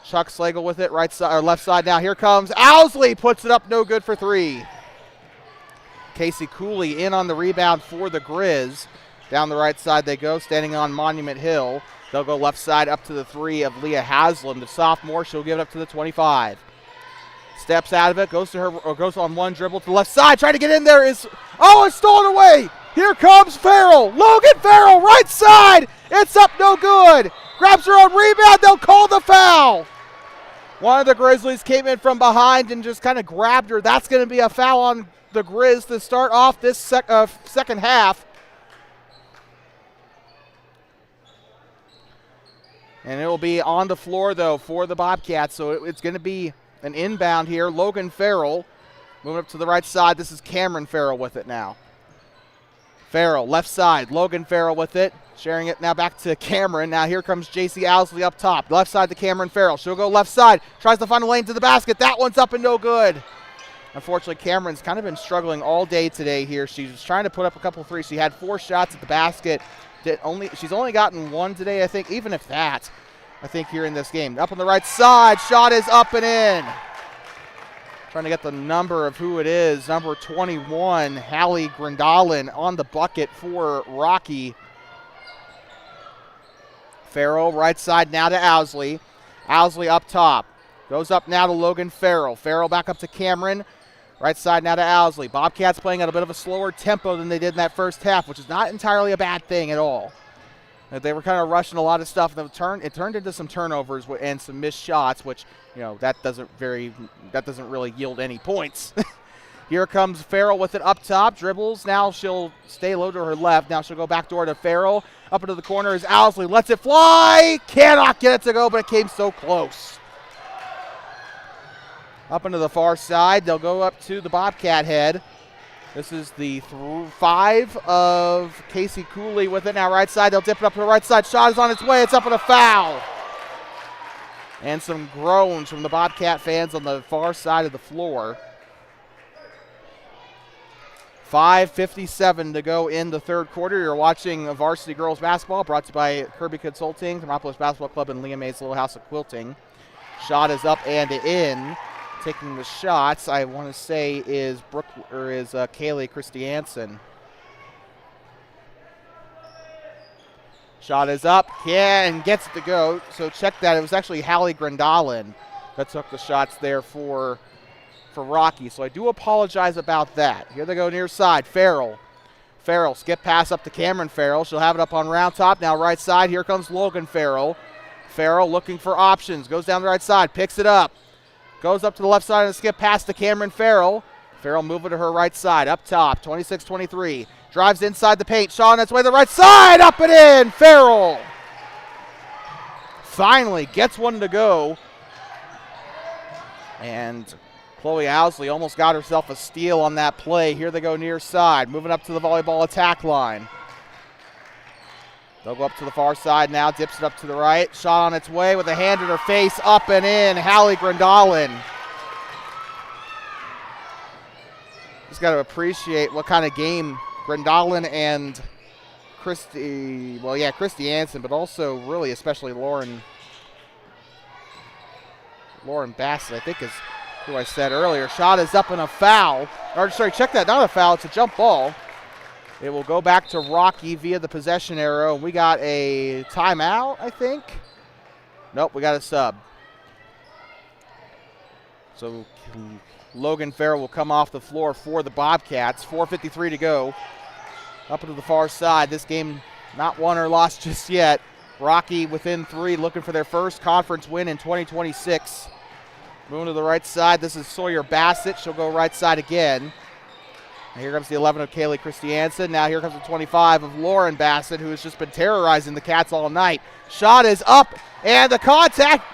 Chuck Slagle with it, right side or left side now. Here comes Owsley, puts it up, no good for 3. Casey Cooley in on the rebound for the Grizz. Down the right side they go, standing on Monument Hill. They'll go left side up to the 3 of Leah Haslam, the sophomore. She'll give it up to the 25. Steps out of it, goes to her, or goes on one dribble to the left side. Trying to get in there is, it's stolen away. Here comes Farrell. Logan Farrell, right side. It's up, no good. Grabs her own rebound. They'll call the foul. One of the Grizzlies came in from behind and just kind of grabbed her. That's going to be a foul on the Grizz to start off this second half. And it will be on the floor, though, for the Bobcats. So it's going to be an inbound here. Logan Farrell moving up to the right side. This is Cameron Farrell with it now. Farrell, left side. Logan Farrell with it. Sharing it now back to Cameron. Now here comes J.C. Owsley up top. Left side to Cameron Farrell. She'll go left side. Tries to find a lane to the basket. That one's up and no good. Unfortunately, Cameron's kind of been struggling all day today here. She's trying to put up a couple threes. She had 4 shots at the basket. She's only gotten 1 today, I think, even if that, I think, here in this game. Up on the right side. Shot is up and in. Trying to get the number of who it is. Number 21, Hallie Grandalin on the bucket for Rocky. Farrell, right side now to Owsley. Owsley up top. Goes up now to Logan Farrell. Farrell back up to Cameron. Right side now to Owsley. Bobcats playing at a bit of a slower tempo than they did in that first half, which is not entirely a bad thing at all. They were kind of rushing a lot of stuff. It turned into some turnovers and some missed shots, which, that doesn't really yield any points. Here comes Farrell with it up top. Dribbles. Now she'll stay low to her left. Now she'll go back door to Farrell. Up into the corner is Owsley. Lets it fly. Cannot get it to go, but it came so close. Up into the far side. They'll go up to the Bobcat head. This is the 5 of Casey Cooley with it. Now right side. They'll dip it up to the right side. Shot is on its way. It's up and a foul. And some groans from the Bobcat fans on the far side of the floor. 5:57 to go in the third quarter. You're watching Varsity Girls Basketball, brought to you by Kirby Consulting, Thermopolis Basketball Club, and Leah May's Little House of Quilting. Shot is up and in. Taking the shots, I want to say, is Kaylee Christiansen. Shot is up, and gets it to go. So check that. It was actually Hallie Grandalin that took the shots there for Rocky. So I do apologize about that. Here they go near side. Farrell, skip pass up to Cameron Farrell. She'll have it up on round top. Now right side. Here comes Logan Farrell. Farrell looking for options. Goes down the right side. Picks it up. Goes up to the left side and skip pass to Cameron Farrell. Farrell moving to her right side. Up top. 26-23. Drives inside the paint. Shot on its way to the right side. Up and in. Farrell finally gets one to go. And Chloe Owsley almost got herself a steal on that play. Here they go near side. Moving up to the volleyball attack line. They'll go up to the far side now. Dips it up to the right. Shot on its way with a hand in her face. Up and in. Hallie Grandalin. Just got to appreciate what kind of game Grandalin and Christy Anson, but also really especially Lauren Bassett, I think is who I said earlier. Shot is up and a foul. Or sorry, check that. Not a foul. It's a jump ball. It will go back to Rocky via the possession arrow. We got a timeout, I think. Nope, we got a sub. So Logan Farrell will come off the floor for the Bobcats. 4:53 to go. Up into the far side. This game not won or lost just yet. Rocky within 3, looking for their first conference win in 2026. Moving to the right side. This is Sawyer Bassett. She'll go right side again. And here comes the 11 of Kaylee Christiansen. Now here comes the 25 of Lauren Bassett, who has just been terrorizing the Cats all night. Shot is up, and the contact,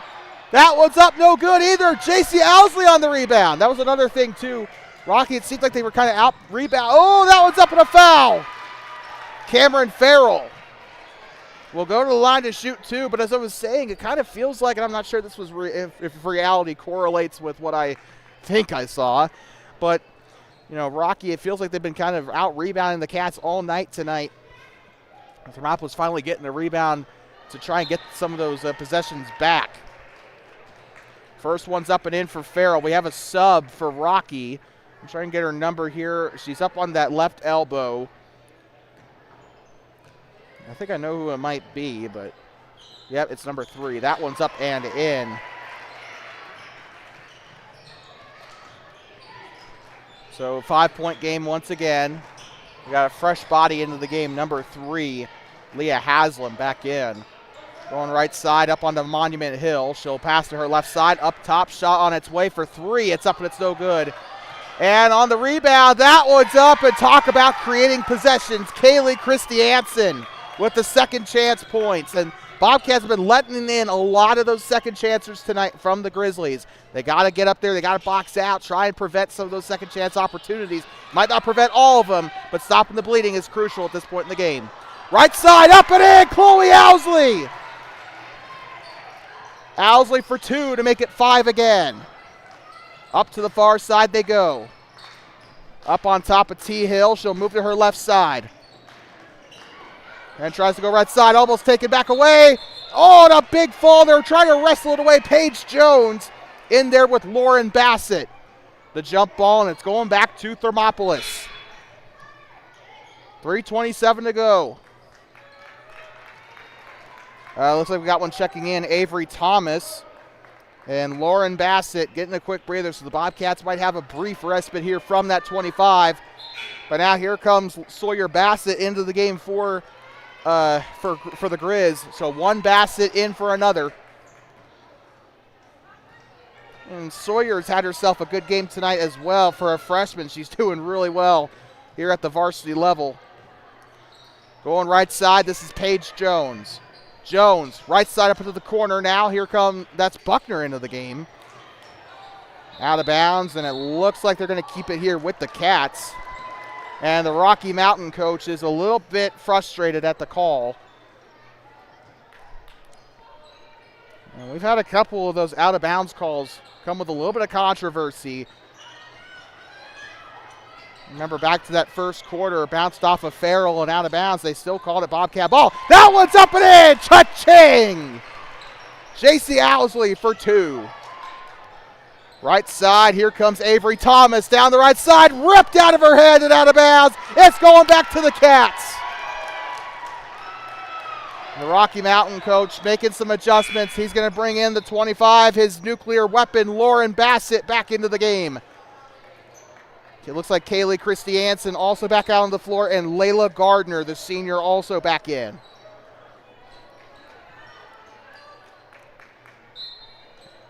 that one's up, no good either. JC Owsley on the rebound. That was another thing, too. Rocky, it seemed like they were kind of out rebound. Oh, that one's up and a foul. Cameron Farrell will go to the line to shoot, too. But as I was saying, it kind of feels like, and I'm not sure this was if reality correlates with what I think I saw, but Rocky, it feels like they've been kind of out-rebounding the Cats all night tonight. Thermopolis finally getting a rebound to try and get some of those possessions back. First one's up and in for Farrell. We have a sub for Rocky. I'm trying to get her number here. She's up on that left elbow. I think I know who it might be, but yep, it's number 3. That one's up and in. So 5-point game once again. We got a fresh body into the game, number 3, Leah Haslam back in. Going right side up onto Monument Hill. She'll pass to her left side, up top, shot on its way for 3. It's up and it's no good. And on the rebound, that one's up, and talk about creating possessions. Kaylee Christiansen with the second chance points. And Bobcats have been letting in a lot of those second chancers tonight from the Grizzlies. They got to get up there. They got to box out, try and prevent some of those second chance opportunities. Might not prevent all of them, but stopping the bleeding is crucial at this point in the game. Right side, up and in, Chloe Owsley. Owsley for 2 to make it 5 again. Up to the far side they go. Up on top of T. Hill. She'll move to her left side. And tries to go right side, almost taken back away. Oh, and a big fall. They're trying to wrestle it away. Paige Jones in there with Lauren Bassett. The jump ball, and it's going back to Thermopolis. 3:27 to go. Looks like we got one checking in, Avery Thomas. And Lauren Bassett getting a quick breather, so the Bobcats might have a brief respite here from that 25. But now here comes Sawyer Bassett into the game for the Grizz. So one Bassett in for another. And Sawyer's had herself a good game tonight as well for a freshman. She's doing really well here at the varsity level. Going right side, this is Paige Jones. Jones, right side up into the corner now. That's Buckner into the game. Out of bounds, and it looks like they're going to keep it here with the Cats. And the Rocky Mountain coach is a little bit frustrated at the call. And we've had a couple of those out of bounds calls come with a little bit of controversy. Remember back to that first quarter, bounced off of Farrell and out of bounds. They still called it Bobcat ball. That one's up and in. Cha-ching! JC Owsley for 2. Right side, here comes Avery Thomas down the right side, ripped out of her head and out of bounds. It's going back to the Cats. The Rocky Mountain coach making some adjustments. He's going to bring in the 25, his nuclear weapon, Lauren Bassett, back into the game. It looks like Kaylee Christiansen also back out on the floor, and Layla Gardner, the senior, also back in.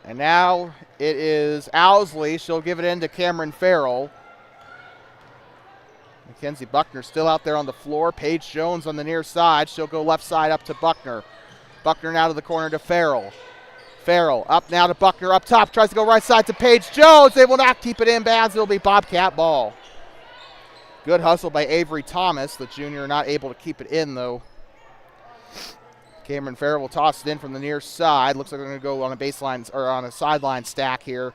And now it is Owsley. She'll give it in to Cameron Farrell. Mackenzie Buckner still out there on the floor. Paige Jones on the near side. She'll go left side up to Buckner. Buckner now to the corner to Farrell. Farrell up now to Buckner up top. Tries to go right side to Paige Jones. They will not keep it inbounds. It'll be Bobcat ball. Good hustle by Avery Thomas. The junior not able to keep it in, though. Cameron Farrell will toss it in from the near side. Looks like they're going to go on a baseline or on a sideline stack here.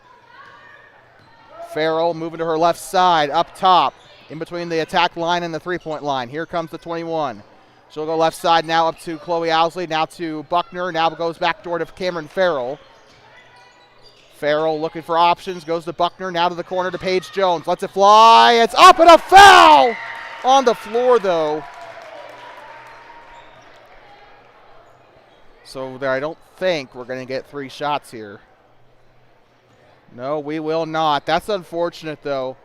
Farrell moving to her left side up top in between the attack line and the three-point line. Here comes the 21. She'll go left side now up to Chloe Owsley, now to Buckner, now goes back door to Cameron Farrell. Farrell looking for options, goes to Buckner, now to the corner to Paige Jones. Lets it fly, it's up and a foul! On the floor though. So there, I don't think we're going to get 3 shots here. No, we will not. That's unfortunate though.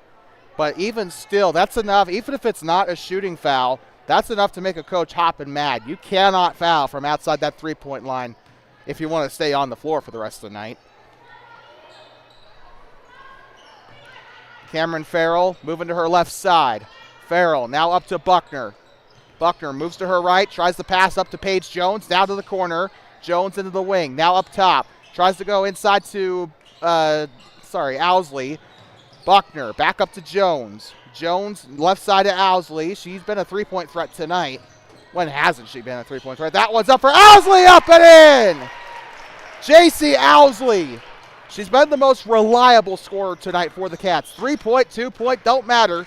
But even still, that's enough. Even if it's not a shooting foul, that's enough to make a coach hop and mad. You cannot foul from outside that three-point line if you want to stay on the floor for the rest of the night. Cameron Farrell moving to her left side. Farrell now up to Buckner. Buckner moves to her right, tries to pass up to Paige Jones, now to the corner. Jones into the wing, now up top. Tries to go inside to, Owsley. Buckner back up to Jones. Jones left side to Owsley. She's been a three-point threat tonight. When hasn't she been a three-point threat? That one's up for Owsley, up and in! JC Owsley. She's been the most reliable scorer tonight for the Cats. 3-point, 2-point, don't matter.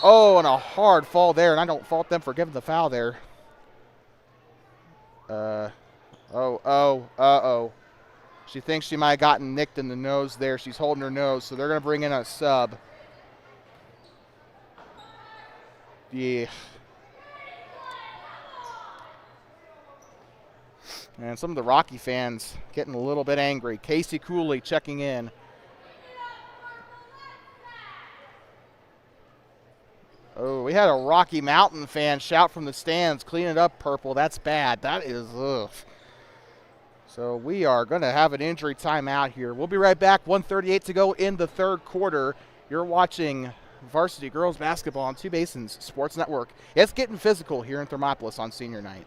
Oh, and a hard fall there, and I don't fault them for giving the foul there. She thinks she might have gotten nicked in the nose there. She's holding her nose, so they're going to bring in a sub. Yeah. And some of the Rocky fans getting a little bit angry. Casey Cooley checking in. Oh, we had a Rocky Mountain fan shout from the stands, clean it up, Purple. That's bad. That is, ugh. So we are going to have an injury timeout here. We'll be right back. 1:38 to go in the third quarter. You're watching Varsity Girls Basketball on Two Basins Sports Network. It's getting physical here in Thermopolis on senior night.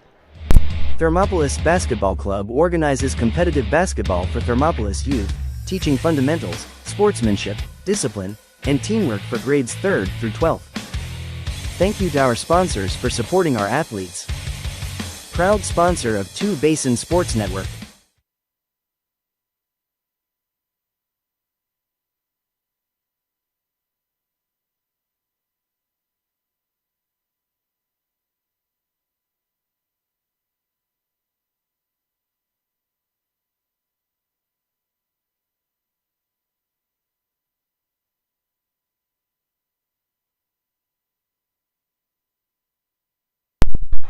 Thermopolis Basketball Club organizes competitive basketball for Thermopolis youth, teaching fundamentals, sportsmanship, discipline, and teamwork for grades 3rd through 12th. Thank you to our sponsors for supporting our athletes. Proud sponsor of Two Basin Sports Network.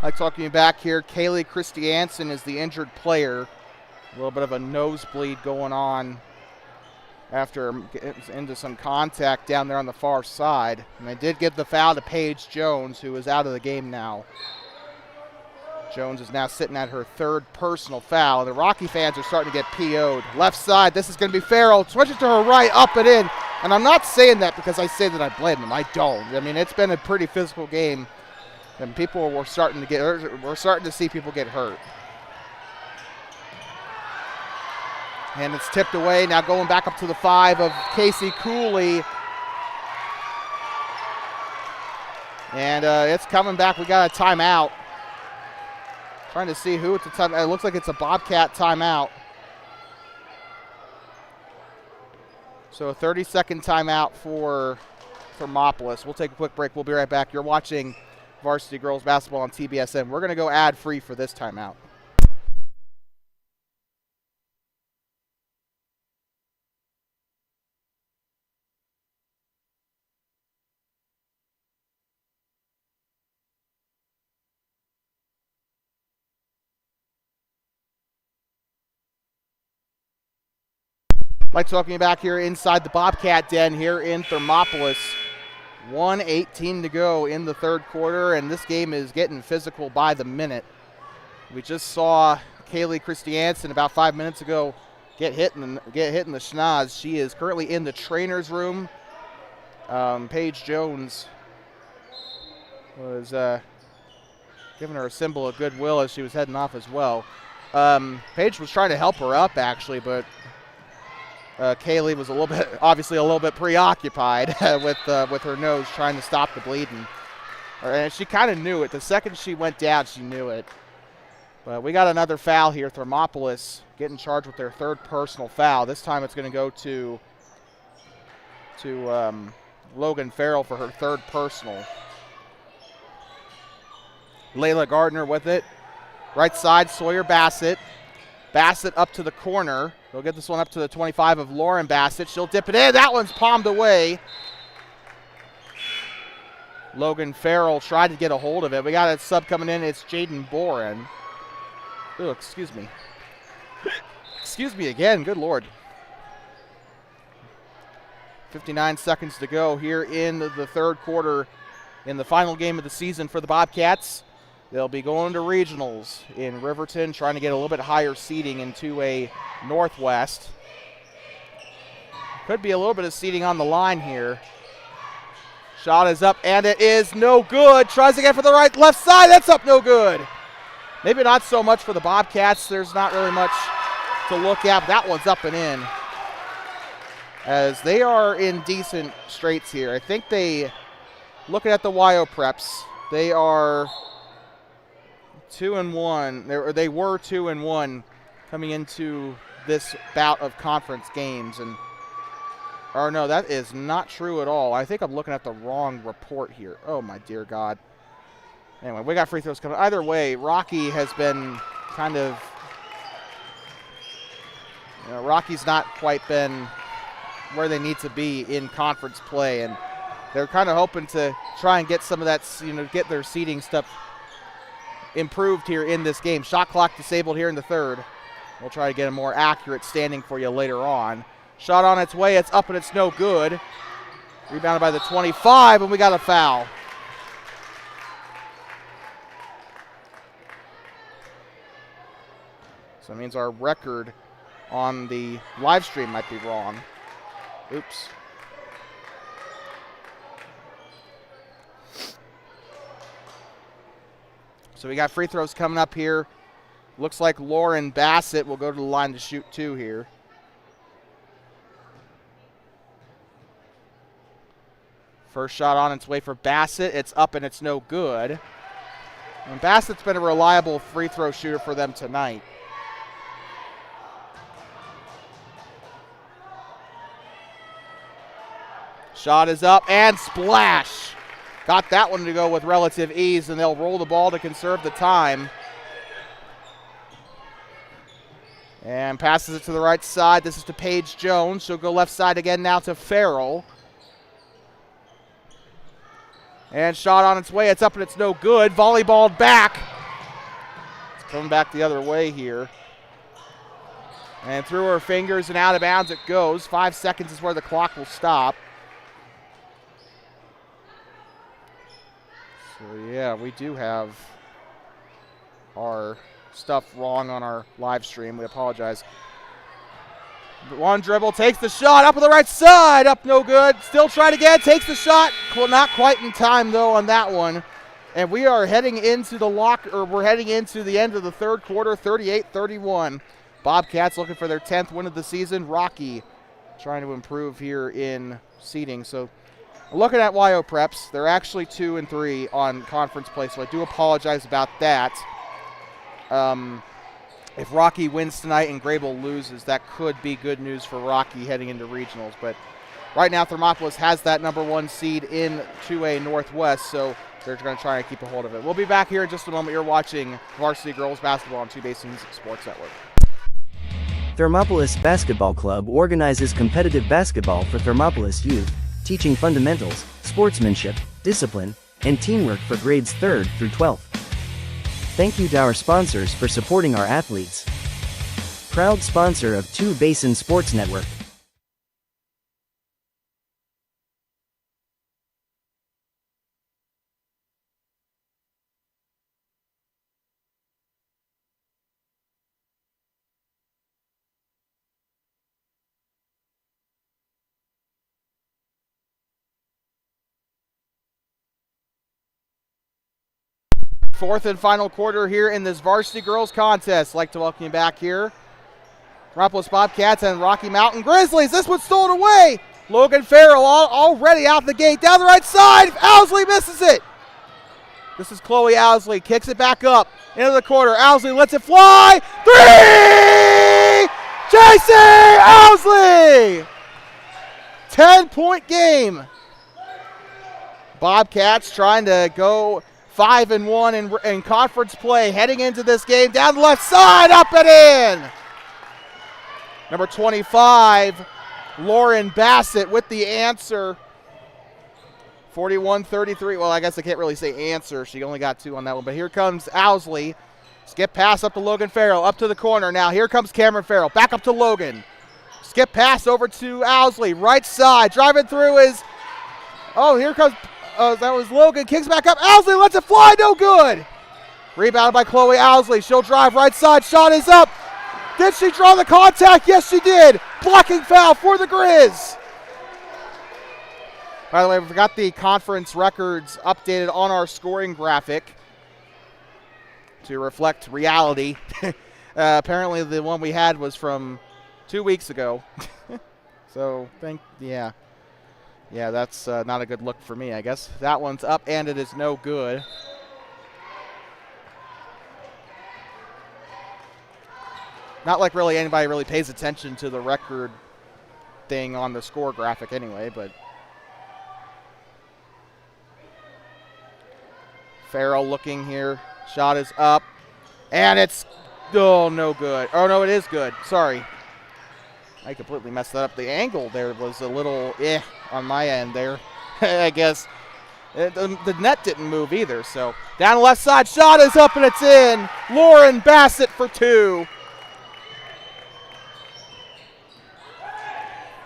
I talking back here, Kaylee Christiansen is the injured player. A little bit of a nosebleed going on after getting into some contact down there on the far side. And they did give the foul to Paige Jones, who is out of the game now. Jones is now sitting at her third personal foul. The Rocky fans are starting to get PO'd. Left side, this is going to be Farrell. Switches to her right, up and in. And I'm not saying that because I say that I blame them. I don't. I mean, it's been a pretty physical game. And people were starting to see people get hurt. And it's tipped away. Now going back up to the 5 of Casey Cooley. And it's coming back. We got a timeout. Trying to see who at the time. It looks like it's a Bobcat timeout. So a 30-second timeout for Thermopolis. We'll take a quick break. We'll be right back. You're watching Varsity Girls Basketball on TBSN. We're going to go ad-free for this timeout. Like talking back here inside the Bobcat Den here in Thermopolis. 1:18 to go in the third quarter, and this game is getting physical by the minute. We just saw Kaylee Christiansen about 5 minutes ago get hit in the schnoz. She is currently in the trainer's room. Paige Jones was giving her a symbol of goodwill as she was heading off as well. Paige was trying to help her up actually, but Kaylee was obviously a little bit preoccupied with her nose, trying to stop the bleeding. And she kind of knew it. The second she went down, she knew it. But we got another foul here. Thermopolis getting charged with their third personal foul. This time it's going to go to Logan Farrell for her third personal. Layla Gardner with it. Right side, Sawyer Bassett. Bassett up to the corner. They'll get this one up to the 25 of Lauren Bassett. She'll dip it in. That one's palmed away. Logan Farrell tried to get a hold of it. We got a sub coming in. It's Jaden Boren. Oh, excuse me. Excuse me again. Good Lord. 59 seconds to go here in the third quarter in the final game of the season for the Bobcats. They'll be going to regionals in Riverton, trying to get a little bit higher seeding into a Northwest. Could be a little bit of seeding on the line here. Shot is up, and it is no good. Tries again for the left side. That's up, no good. Maybe not so much for the Bobcats. There's not really much to look at, but that one's up and in. As they are in decent straits here. I think looking at the YO Preps, they are 2-1. They were 2-1 coming into this bout of conference games. Or no, that is not true at all. I think I'm looking at the wrong report here. Oh, my dear God. Anyway, we got free throws coming. Either way, Rocky has been kind of, Rocky's not quite been where they need to be in conference play, and they're kind of hoping to try and get some of that, get their seeding stuff improved here in this game. Shot clock disabled here in the third. We'll try to get a more accurate standing for you later on. Shot on its way, it's up and it's no good. Rebounded by the 25, and we got a foul. So it means our record on the live stream might be wrong. Oops. So we got free throws coming up here. Looks like Lauren Bassett will go to the line to shoot 2 here. First shot on its way for Bassett. It's up and it's no good. And Bassett's been a reliable free throw shooter for them tonight. Shot is up and splash. Got that one to go with relative ease, and they'll roll the ball to conserve the time. And passes it to the right side. This is to Paige Jones. She'll go left side again now to Farrell. And shot on its way. It's up and it's no good. Volleyballed back. It's coming back the other way here. And through her fingers and out of bounds it goes. 5 seconds is where the clock will stop. So yeah, we do have our stuff wrong on our live stream. We apologize. One dribble, takes the shot, up on the right side, up no good. Still trying again, takes the shot. Not quite in time though on that one. And we are heading into we're heading into the end of the third quarter, 38-31. Bobcats looking for their 10th win of the season. Rocky trying to improve here in seeding. So looking at YO Preps, they're actually 2-3 on conference play, so I do apologize about that. If Rocky wins tonight and Grable loses, that could be good news for Rocky heading into regionals. But right now, Thermopolis has that #1 seed in 2A Northwest, so they're going to try and keep a hold of it. We'll be back here in just a moment. You're watching Varsity Girls Basketball on Two Basins Sports Network. Thermopolis Basketball Club organizes competitive basketball for Thermopolis youth, teaching fundamentals, sportsmanship, discipline, and teamwork for grades 3rd through 12th. Thank you to our sponsors for supporting our athletes. Proud sponsor of Two Basin Sports Network. Fourth and final quarter here in this Varsity Girls contest. I'd like to welcome you back here. Thermopolis Bobcats and Rocky Mountain Grizzlies. This one's stolen away. Logan Farrell already out the gate. Down the right side. Owsley misses it. This is Chloe Owsley. Kicks it back up into the corner. Owsley lets it fly. 3! JC Owsley! 10-point game. Bobcats trying to go 5-1 in conference play heading into this game. Down the left side, up and in. Number 25, Lauren Bassett with the answer. 41-33. Well, I guess I can't really say answer. She only got 2 on that one. But here comes Owsley. Skip pass up to Logan Farrell. Up to the corner now. Here comes Cameron Farrell. Back up to Logan. Skip pass over to Owsley. Right side. Driving through is... Oh, here comes... that was Logan. Kicks back up. Owsley lets it fly. No good. Rebounded by Chloe Owsley. She'll drive right side. Shot is up. Did she draw the contact? Yes, she did. Blocking foul for the Grizz. By the way, we've got the conference records updated on our scoring graphic to reflect reality. Apparently the one we had was from 2 weeks ago. So, yeah, that's not a good look for me, I guess. That one's up, and it is no good. Not like really anybody really pays attention to the record thing on the score graphic anyway, but Farrell looking here. Shot is up, and it's no good. Oh, no, it is good. Sorry. I completely messed that up. The angle there was a little on my end there. I guess the net didn't move either. So down the left side, shot is up and it's in. Lauren Bassett for 2.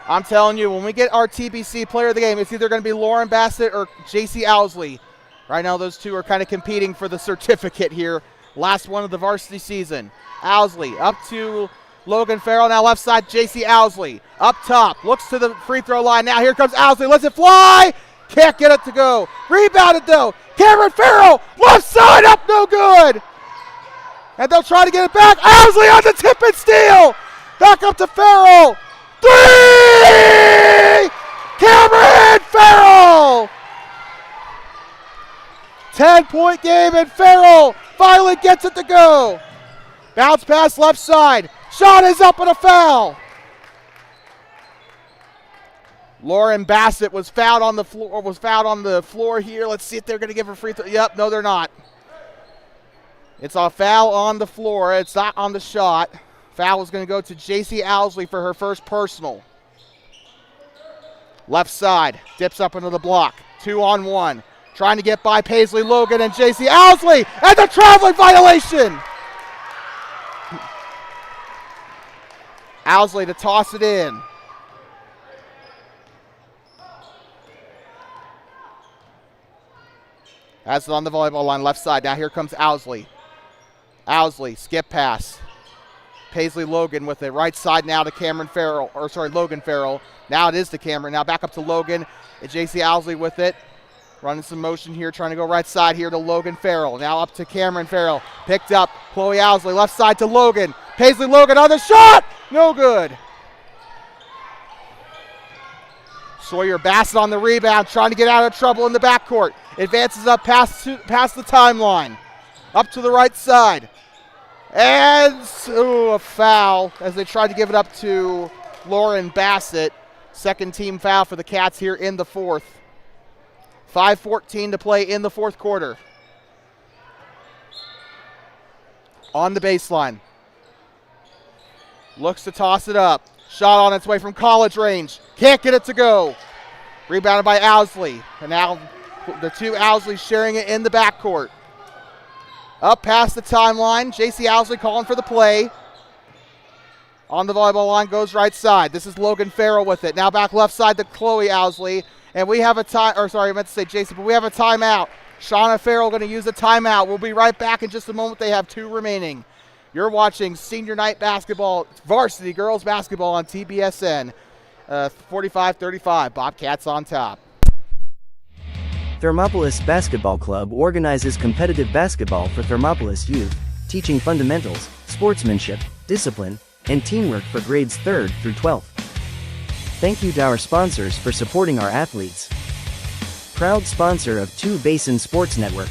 I'm telling you, when we get our TBC player of the game, it's either going to be Lauren Bassett or JC Owsley. Right now, those two are kind of competing for the certificate here. Last one of the varsity season. Owsley up to Logan Farrell. Now left side, JC Owsley. Up top, looks to the free throw line. Now here comes Owsley. Lets it fly. Can't get it to go. Rebounded though. Cameron Farrell. Left side up, no good. And they'll try to get it back. Owsley on the tip and steal. Back up to Farrell. 3! Cameron Farrell! 10-point game, and Farrell finally gets it to go. Bounce pass left side. Shot is up and a foul. Lauren Bassett was fouled on the floor here. Let's see if they're going to give her free throw. Yep, no, they're not. It's a foul on the floor. It's not on the shot. Foul is going to go to JC Owsley for her first personal. Left side, dips up into the block. 2-on-1. Trying to get by Paisley Logan and JC Owsley, and the traveling violation. Owsley to toss it in. Has it on the volleyball line, left side. Now here comes Owsley. Owsley, skip pass. Paisley Logan with it. Right side now to Logan Farrell. Now it is to Cameron. Now back up to Logan. And JC Owsley with it. Running some motion here, trying to go right side here to Logan Farrell. Now up to Cameron Farrell. Picked up Chloe Owsley. Left side to Logan. Paisley Logan on the shot. No good. Sawyer Bassett on the rebound, trying to get out of trouble in the backcourt. Advances up past the timeline. Up to the right side. And a foul as they tried to give it up to Lauren Bassett. Second team foul for the Cats here in the fourth. 5:14 to play in the fourth quarter. On the baseline. Looks to toss it up. Shot on its way from college range. Can't get it to go. Rebounded by Owsley. And now the two Owsleys sharing it in the backcourt. Up past the timeline. JC Owsley calling for the play. On the volleyball line, goes right side. This is Logan Farrell with it. Now back left side to Chloe Owsley. And we have a I meant to say Jason, but we have a timeout. Shauna Farrell going to use a timeout. We'll be right back in just a moment. They have 2 remaining. You're watching Senior Night Basketball, Varsity Girls Basketball on TBSN. 45-35, Bobcats on top. Thermopolis Basketball Club organizes competitive basketball for Thermopolis youth, teaching fundamentals, sportsmanship, discipline, and teamwork for grades 3rd through 12th. Thank you to our sponsors for supporting our athletes. Proud sponsor of 2 Basin Sports Network.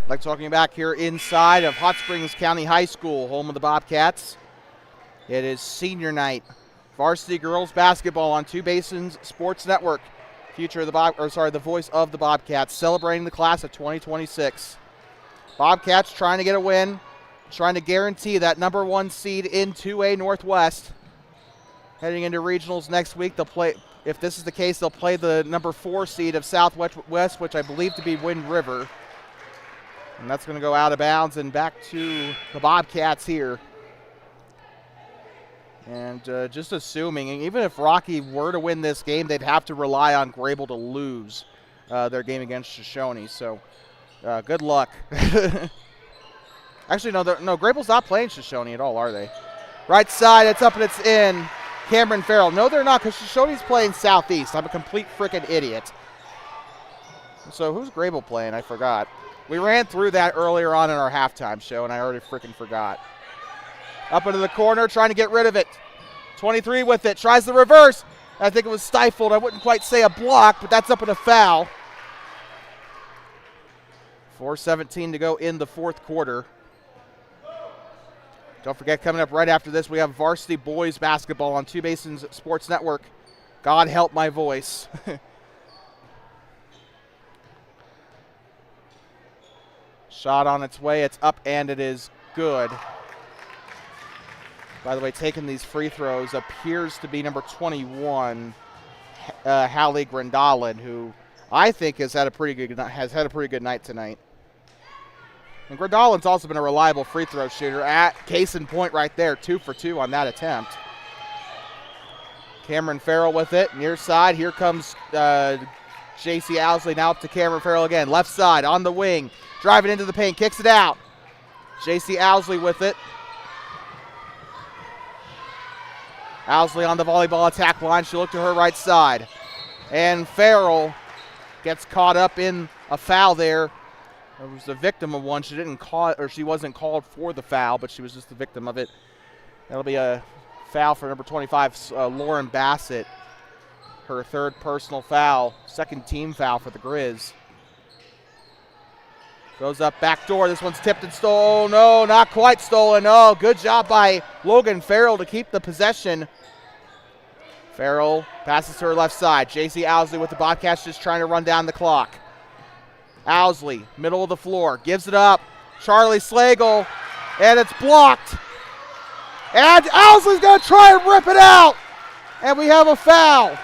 Like talking back here inside of Hot Springs County High School, home of the Bobcats. It is senior night. Varsity girls basketball on 2 Basins Sports Network. The voice of the Bobcats, celebrating the class of 2026. Bobcats trying to get a win. trying to guarantee that number 1 seed in 2A Northwest. Heading into regionals next week, they'll play. If this is the case, they'll play the number 4 seed of Southwest, which I believe to be Wind River. And that's going to go out of bounds and back to the Bobcats here. And just assuming, even if Rocky were to win this game, they'd have to rely on Grable to lose their game against Shoshone. So good luck. Actually, no, Grable's not playing Shoshone at all, are they? Right side, it's up and it's in. Cameron Farrell. No, they're not, because Shoshone's playing Southeast. I'm a complete freaking idiot. So who's Grable playing? I forgot. We ran through that earlier on in our halftime show, and I already freaking forgot. Up into the corner, trying to get rid of it. 23 with it, tries the reverse. I think it was stifled. I wouldn't quite say a block, but that's up in a foul. 4:17 to go in the fourth quarter. Don't forget, coming up right after this, we have varsity boys basketball on Two Basins Sports Network. God help my voice. Shot on its way. It's up, and it is good. By the way, taking these free throws appears to be number 21, Hallie Grandalin, who I think has had a pretty good night tonight. And Grandalin's also been a reliable free throw shooter. Case in point right there, 2 for 2 on that attempt. Cameron Farrell with it, near side. Here comes J.C. Owsley, now up to Cameron Farrell again. Left side, on the wing, driving into the paint, kicks it out. J.C. Owsley with it. Owsley on the volleyball attack line. She'll look to her right side. And Farrell gets caught up in a foul there. It was the victim of one. She wasn't called for the foul, but she was just the victim of it. That'll be a foul for number 25, Lauren Bassett. Her third personal foul, second team foul for the Grizz. Goes up back door. This one's tipped and stolen. No, not quite stolen. Oh, good job by Logan Farrell to keep the possession. Farrell passes to her left side. J.C. Owsley with the Bobcats just trying to run down the clock. Owsley, middle of the floor, gives it up. Charlie Slagle, and it's blocked. And Owsley's going to try and rip it out. And we have a foul.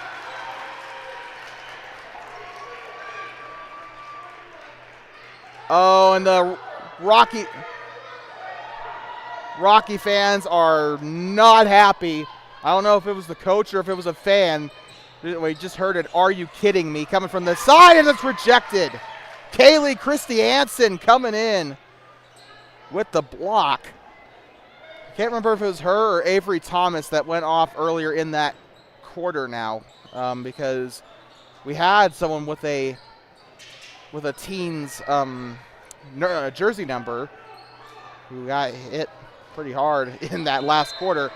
Oh, and the Rocky fans are not happy. I don't know if it was the coach or if it was a fan. We just heard it, "Are you kidding me?" coming from the side, and it's rejected. Kaylee Christiansen coming in with the block. I can't remember if it was her or Avery Thomas that went off earlier in that quarter now, because we had someone with a team's jersey number who got hit pretty hard in that last quarter,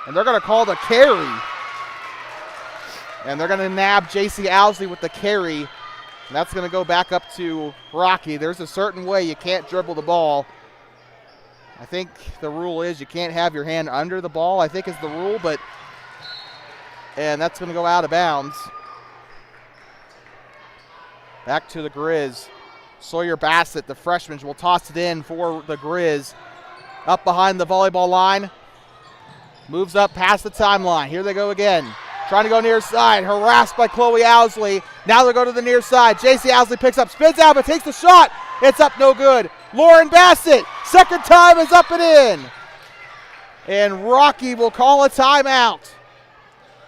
and they're going to call the carry. And they're going to nab J.C. Owsley with the carry. And that's going to go back up to Rocky. There's a certain way you can't dribble the ball. I think the rule is you can't have your hand under the ball, I think is the rule, and that's going to go out of bounds. Back to the Grizz. Sawyer Bassett, the freshman, will toss it in for the Grizz. Up behind the volleyball line. Moves up past the timeline. Here they go again. Trying to go near side. Harassed by Chloe Owsley. Now they go to the near side. J.C. Owsley picks up, spins out, but takes the shot. It's up, no good. Lauren Bassett, second time is up and in. And Rocky will call a timeout.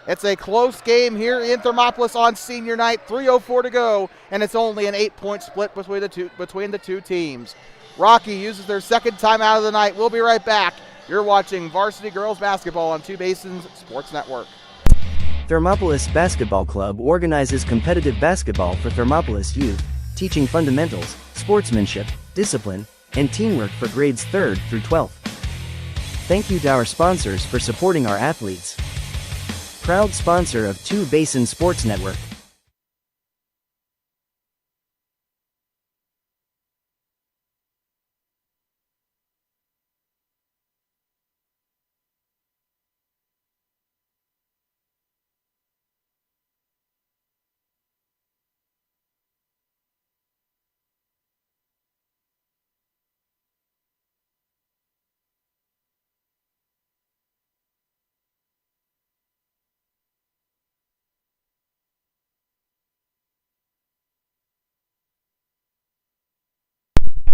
It's a close game here in Thermopolis on senior night. 3:04 to go, and it's only an 8-point split between the two teams. Rocky uses their second timeout of the night. We'll be right back. You're watching Varsity Girls Basketball on Two Basins Sports Network. Thermopolis Basketball Club organizes competitive basketball for Thermopolis youth, teaching fundamentals, sportsmanship, discipline, and teamwork for grades 3rd through 12th. Thank you to our sponsors for supporting our athletes. Proud sponsor of Two Basin Sports Network.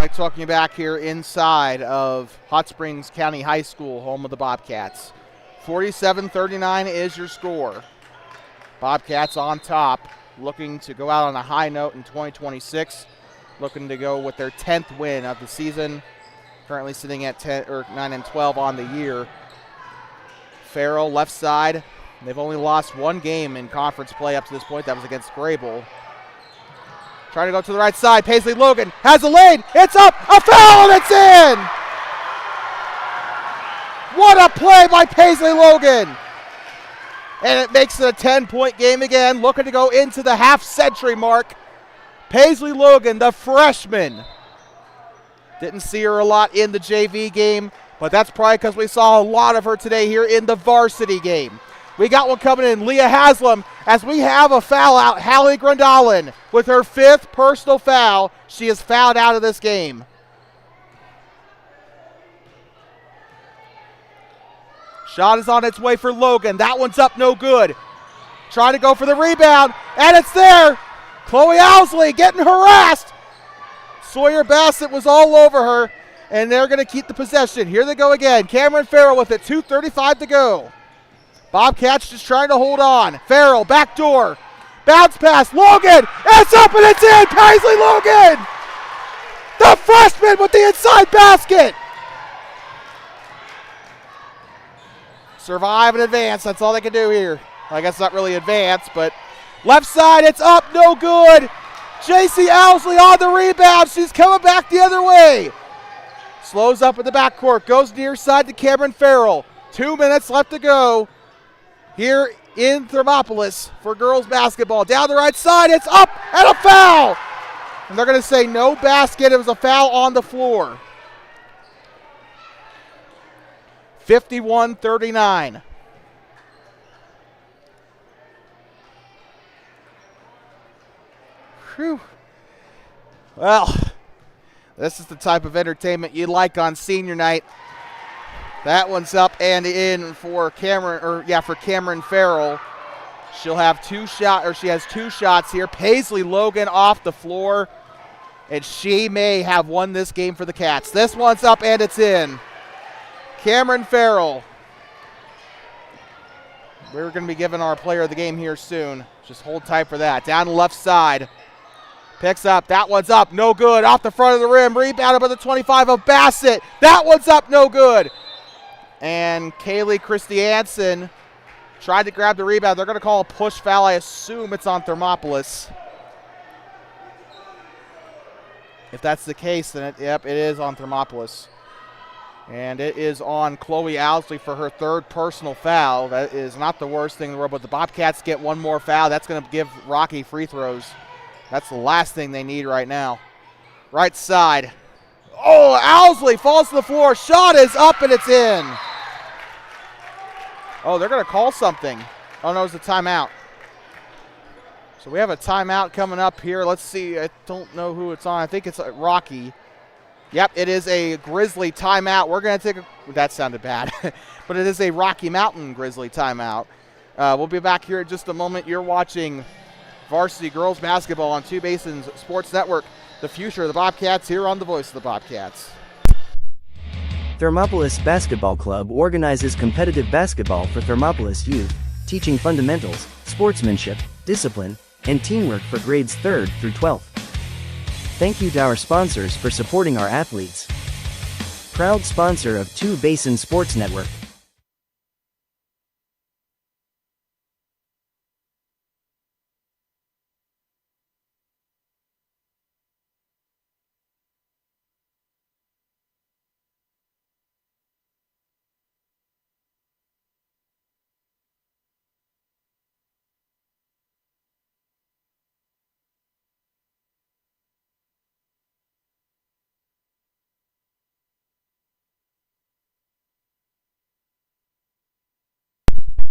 Like talking back here inside of Hot Springs County High School, home of the Bobcats. 47-39 is your score. Bobcats on top, looking to go out on a high note in 2026, looking to go with their 10th win of the season, currently sitting at 9-12 on the year. Farrell, left side. They've only lost one game in conference play up to this point. That was against Grable. Trying to go to the right side. Paisley Logan has a lane. It's up. A foul, and it's in. What a play by Paisley Logan. And it makes it a 10-point game again. Looking to go into the half-century mark. Paisley Logan, the freshman. Didn't see her a lot in the JV game, but that's probably because we saw a lot of her today here in the varsity game. We got one coming in, Leah Haslam, as we have a foul out. Hallie Grundallen with her 5th personal foul. She is fouled out of this game. Shot is on its way for Logan. That one's up, no good. Trying to go for the rebound, and it's there. Chloe Owsley getting harassed. Sawyer Bassett was all over her, and they're going to keep the possession. Here they go again. Cameron Farrell with it, 2:35 to go. Bobcats just trying to hold on. Farrell, back door. Bounce pass, Logan. It's up and it's in. Paisley Logan, the freshman with the inside basket. Survive and advance. That's all they can do here. I guess not really advance, but left side, it's up, no good. JC Owsley on the rebound. She's coming back the other way. Slows up in the backcourt. Goes near side to Cameron Farrell. 2 minutes left to go here in Thermopolis for girls basketball. Down the right side, it's up and a foul. And they're going to say no basket. It was a foul on the floor. 51-39. Whew. Well, this is the type of entertainment you like on senior night. That one's up and in for Cameron Farrell. She has 2 shots here. Paisley Logan off the floor, and she may have won this game for the Cats. This one's up and it's in. Cameron Farrell. We're going to be giving our player of the game here soon. Just hold tight for that. Down the left side. Picks up. That one's up. No good. Off the front of the rim. Rebounded by the 25 of Bassett. That one's up. No good. And Kaylee Christiansen tried to grab the rebound. They're going to call a push foul. I assume it's on Thermopolis. If that's the case, then it is on Thermopolis. And it is on Chloe Owsley for her 3rd personal foul. That is not the worst thing in the world, but the Bobcats get one more foul. That's going to give Rocky free throws. That's the last thing they need right now. Right side. Oh, Owsley falls to the floor. Shot is up and it's in. Oh, they're going to call something. Oh, no, it's a timeout. So we have a timeout coming up here. Let's see. I don't know who it's on. I think it's Rocky. Yep, it is a Grizzly timeout. We're going to take that sounded bad. But it is a Rocky Mountain Grizzly timeout. We'll be back here in just a moment. You're watching Varsity Girls Basketball on Two Basins Sports Network. The future of the Bobcats here on the Voice of the Bobcats. Thermopolis Basketball Club organizes competitive basketball for Thermopolis youth, teaching fundamentals, sportsmanship, discipline, and teamwork for grades 3rd through 12th. Thank you to our sponsors for supporting our athletes. Proud sponsor of Two Basin Sports Network.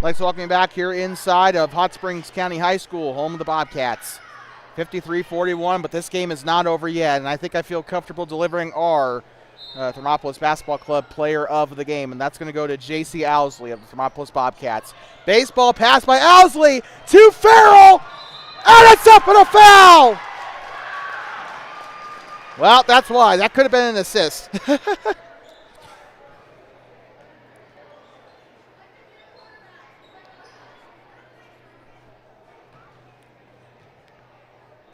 Let's welcome back here inside of Hot Springs County High School, home of the Bobcats. 53-41, but this game is not over yet, and I think I feel comfortable delivering our Thermopolis Basketball Club player of the game, and that's going to go to J.C. Owsley of the Thermopolis Bobcats. Baseball pass by Owsley to Farrell, and it's up and a foul! Well, that's why. That could have been an assist.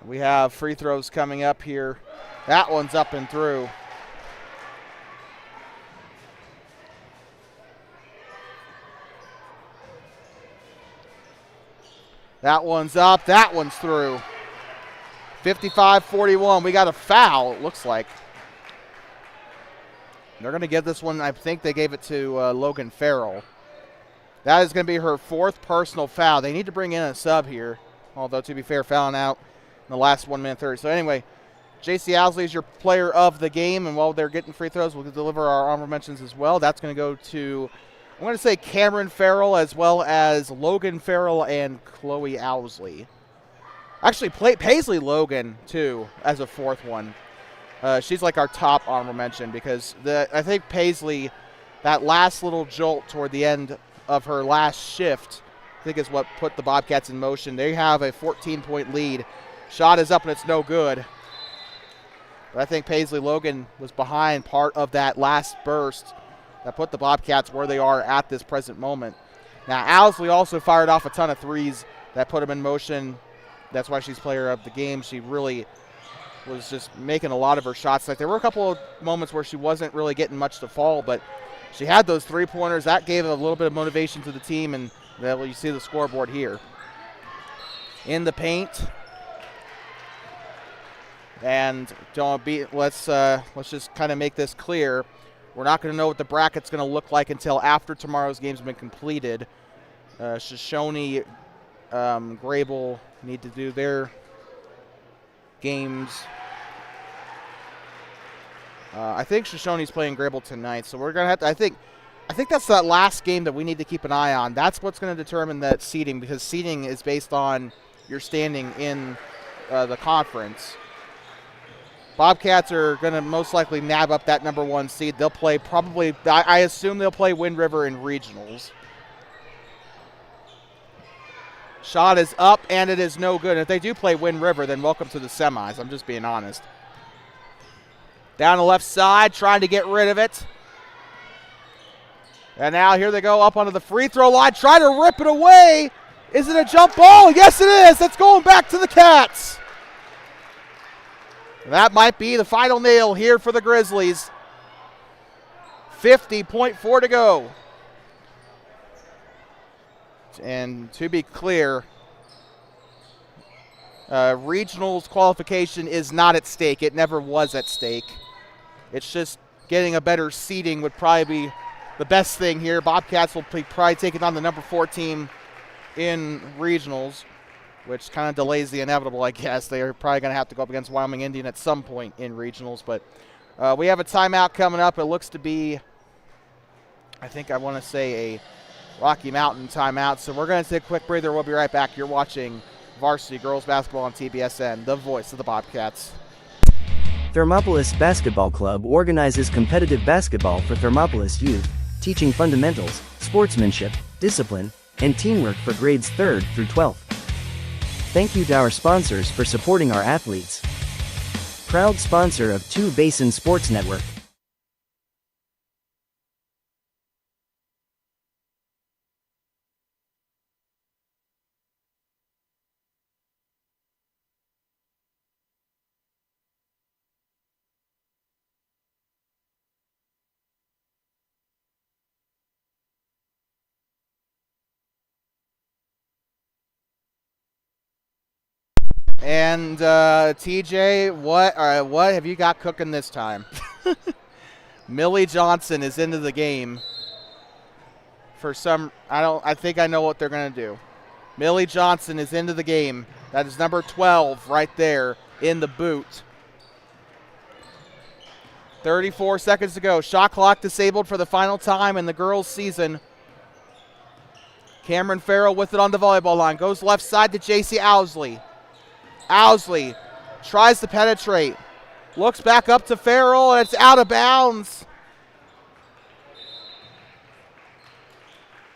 We have free throws coming up here. That one's up and through. That one's up. That one's through. 55-41. We got a foul, it looks like. They're going to give this one, I think they gave it to Logan Farrell. That is going to be her 4th personal foul. They need to bring in a sub here, although to be fair, fouling out in the last 1 minute 30. So anyway, J.C. Owsley is your player of the game, and while they're getting free throws, we'll deliver our honorable mentions as well. That's going to go to, I'm going to say Cameron Farrell as well as Logan Farrell and Chloe Owsley. Actually, Paisley Logan, too, as a 4th one. She's like our top honorable mention because I think Paisley, that last little jolt toward the end of her last shift, I think is what put the Bobcats in motion. They have a 14-point lead. Shot is up and it's no good. But I think Paisley Logan was behind part of that last burst that put the Bobcats where they are at this present moment. Now, Owsley also fired off a ton of threes that put them in motion. That's why she's player of the game. She really was just making a lot of her shots. Like, there were a couple of moments where she wasn't really getting much to fall, but she had those three-pointers. That gave a little bit of motivation to the team, and you see the scoreboard here. In the paint. And let's just kind of make this clear. We're not going to know what the bracket's going to look like until after tomorrow's games have been completed. Shoshone, Grable need to do their games. I think Shoshone's playing Grable tonight, so we're going to have to, I think that's that last game that we need to keep an eye on. That's what's going to determine that seeding, because seeding is based on your standing in the conference. Bobcats are going to most likely nab up that number 1 seed. They'll play probably, I assume they'll play Wind River in regionals. Shot is up, and it is no good. If they do play Wind River, then welcome to the semis. I'm just being honest. Down the left side, trying to get rid of it. And now here they go up onto the free throw line, trying to rip it away. Is it a jump ball? Yes, it is. It's going back to the Cats. That might be the final nail here for the Grizzlies. 50.4 to go. And to be clear, regionals qualification is not at stake. It never was at stake. It's just getting a better seeding would probably be the best thing here. Bobcats will probably taking on the number 4 team in regionals, which kind of delays the inevitable, I guess. They are probably going to have to go up against Wyoming Indian at some point in regionals. But we have a timeout coming up. It looks to be, I think I want to say a Rocky Mountain timeout. So we're going to take a quick breather. We'll be right back. You're watching Varsity Girls Basketball on TBSN, the voice of the Bobcats. Thermopolis Basketball Club organizes competitive basketball for Thermopolis youth, teaching fundamentals, sportsmanship, discipline, and teamwork for grades 3rd through 12th. Thank you to our sponsors for supporting our athletes. Proud sponsor of Two Basin Sports Network. And TJ, what have you got cooking this time? Millie Johnson is into the game. I think I know what they're going to do. Millie Johnson is into the game. That is number 12 right there in the boot. 34 seconds to go. Shot clock disabled for the final time in the girls' season. Cameron Farrell with it on the volleyball line. Goes left side to J.C. Owsley. Owsley tries to penetrate. Looks back up to Farrell, and it's out of bounds.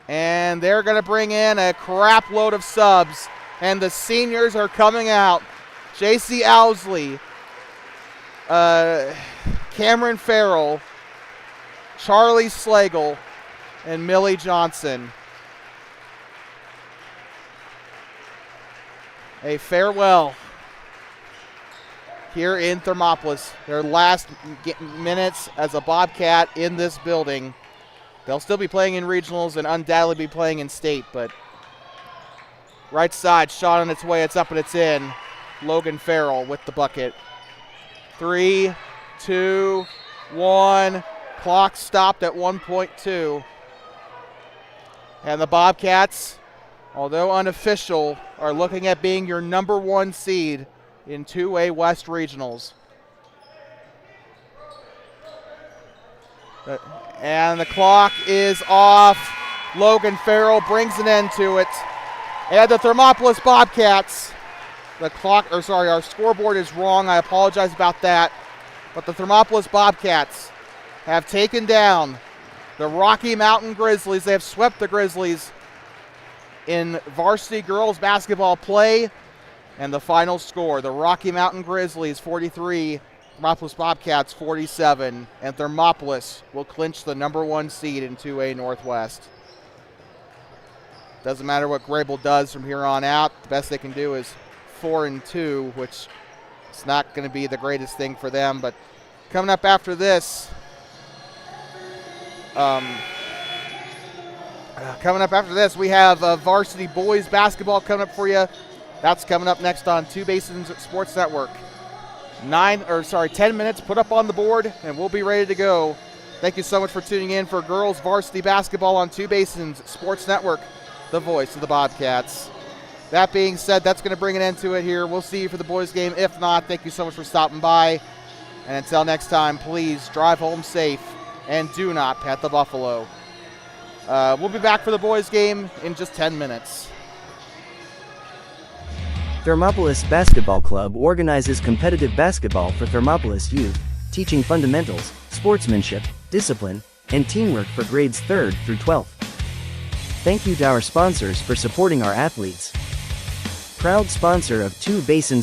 And they're going to bring in a crap load of subs. And the seniors are coming out. J.C. Owsley, Cameron Farrell, Charlie Slagle, and Millie Johnson. A farewell here in Thermopolis. Their last minutes as a Bobcat in this building. They'll still be playing in regionals and undoubtedly be playing in state, but right side, shot on its way, it's up and it's in. Logan Farrell with the bucket. 3, 2, 1. Clock stopped at 1.2. And the Bobcats, although unofficial, are looking at being your number 1 seed in 2A West Regionals. And the clock is off. Logan Farrell brings an end to it. And the Thermopolis Bobcats, our scoreboard is wrong. I apologize about that. But the Thermopolis Bobcats have taken down the Rocky Mountain Grizzlies. They have swept the Grizzlies in varsity girls basketball play. And the final score, the Rocky Mountain Grizzlies 43, Thermopolis Bobcats 47. And Thermopolis will clinch the number 1 seed in 2A Northwest. Doesn't matter what Grable does from here on out. The best they can do is 4-2, which is not going to be the greatest thing for them. But coming up after this, we have varsity boys basketball coming up for you. That's coming up next on Two Basins Sports Network. 10 minutes put up on the board, and we'll be ready to go. Thank you so much for tuning in for girls varsity basketball on Two Basins Sports Network, the voice of the Bobcats. That being said, that's going to bring an end to it here. We'll see you for the boys game. If not, thank you so much for stopping by. And until next time, please drive home safe and do not pet the buffalo. We'll be back for the boys game in just 10 minutes. Thermopolis Basketball Club organizes competitive basketball for Thermopolis youth, teaching fundamentals, sportsmanship, discipline, and teamwork for grades 3rd through 12th. Thank you to our sponsors for supporting our athletes. Proud sponsor of Two Basins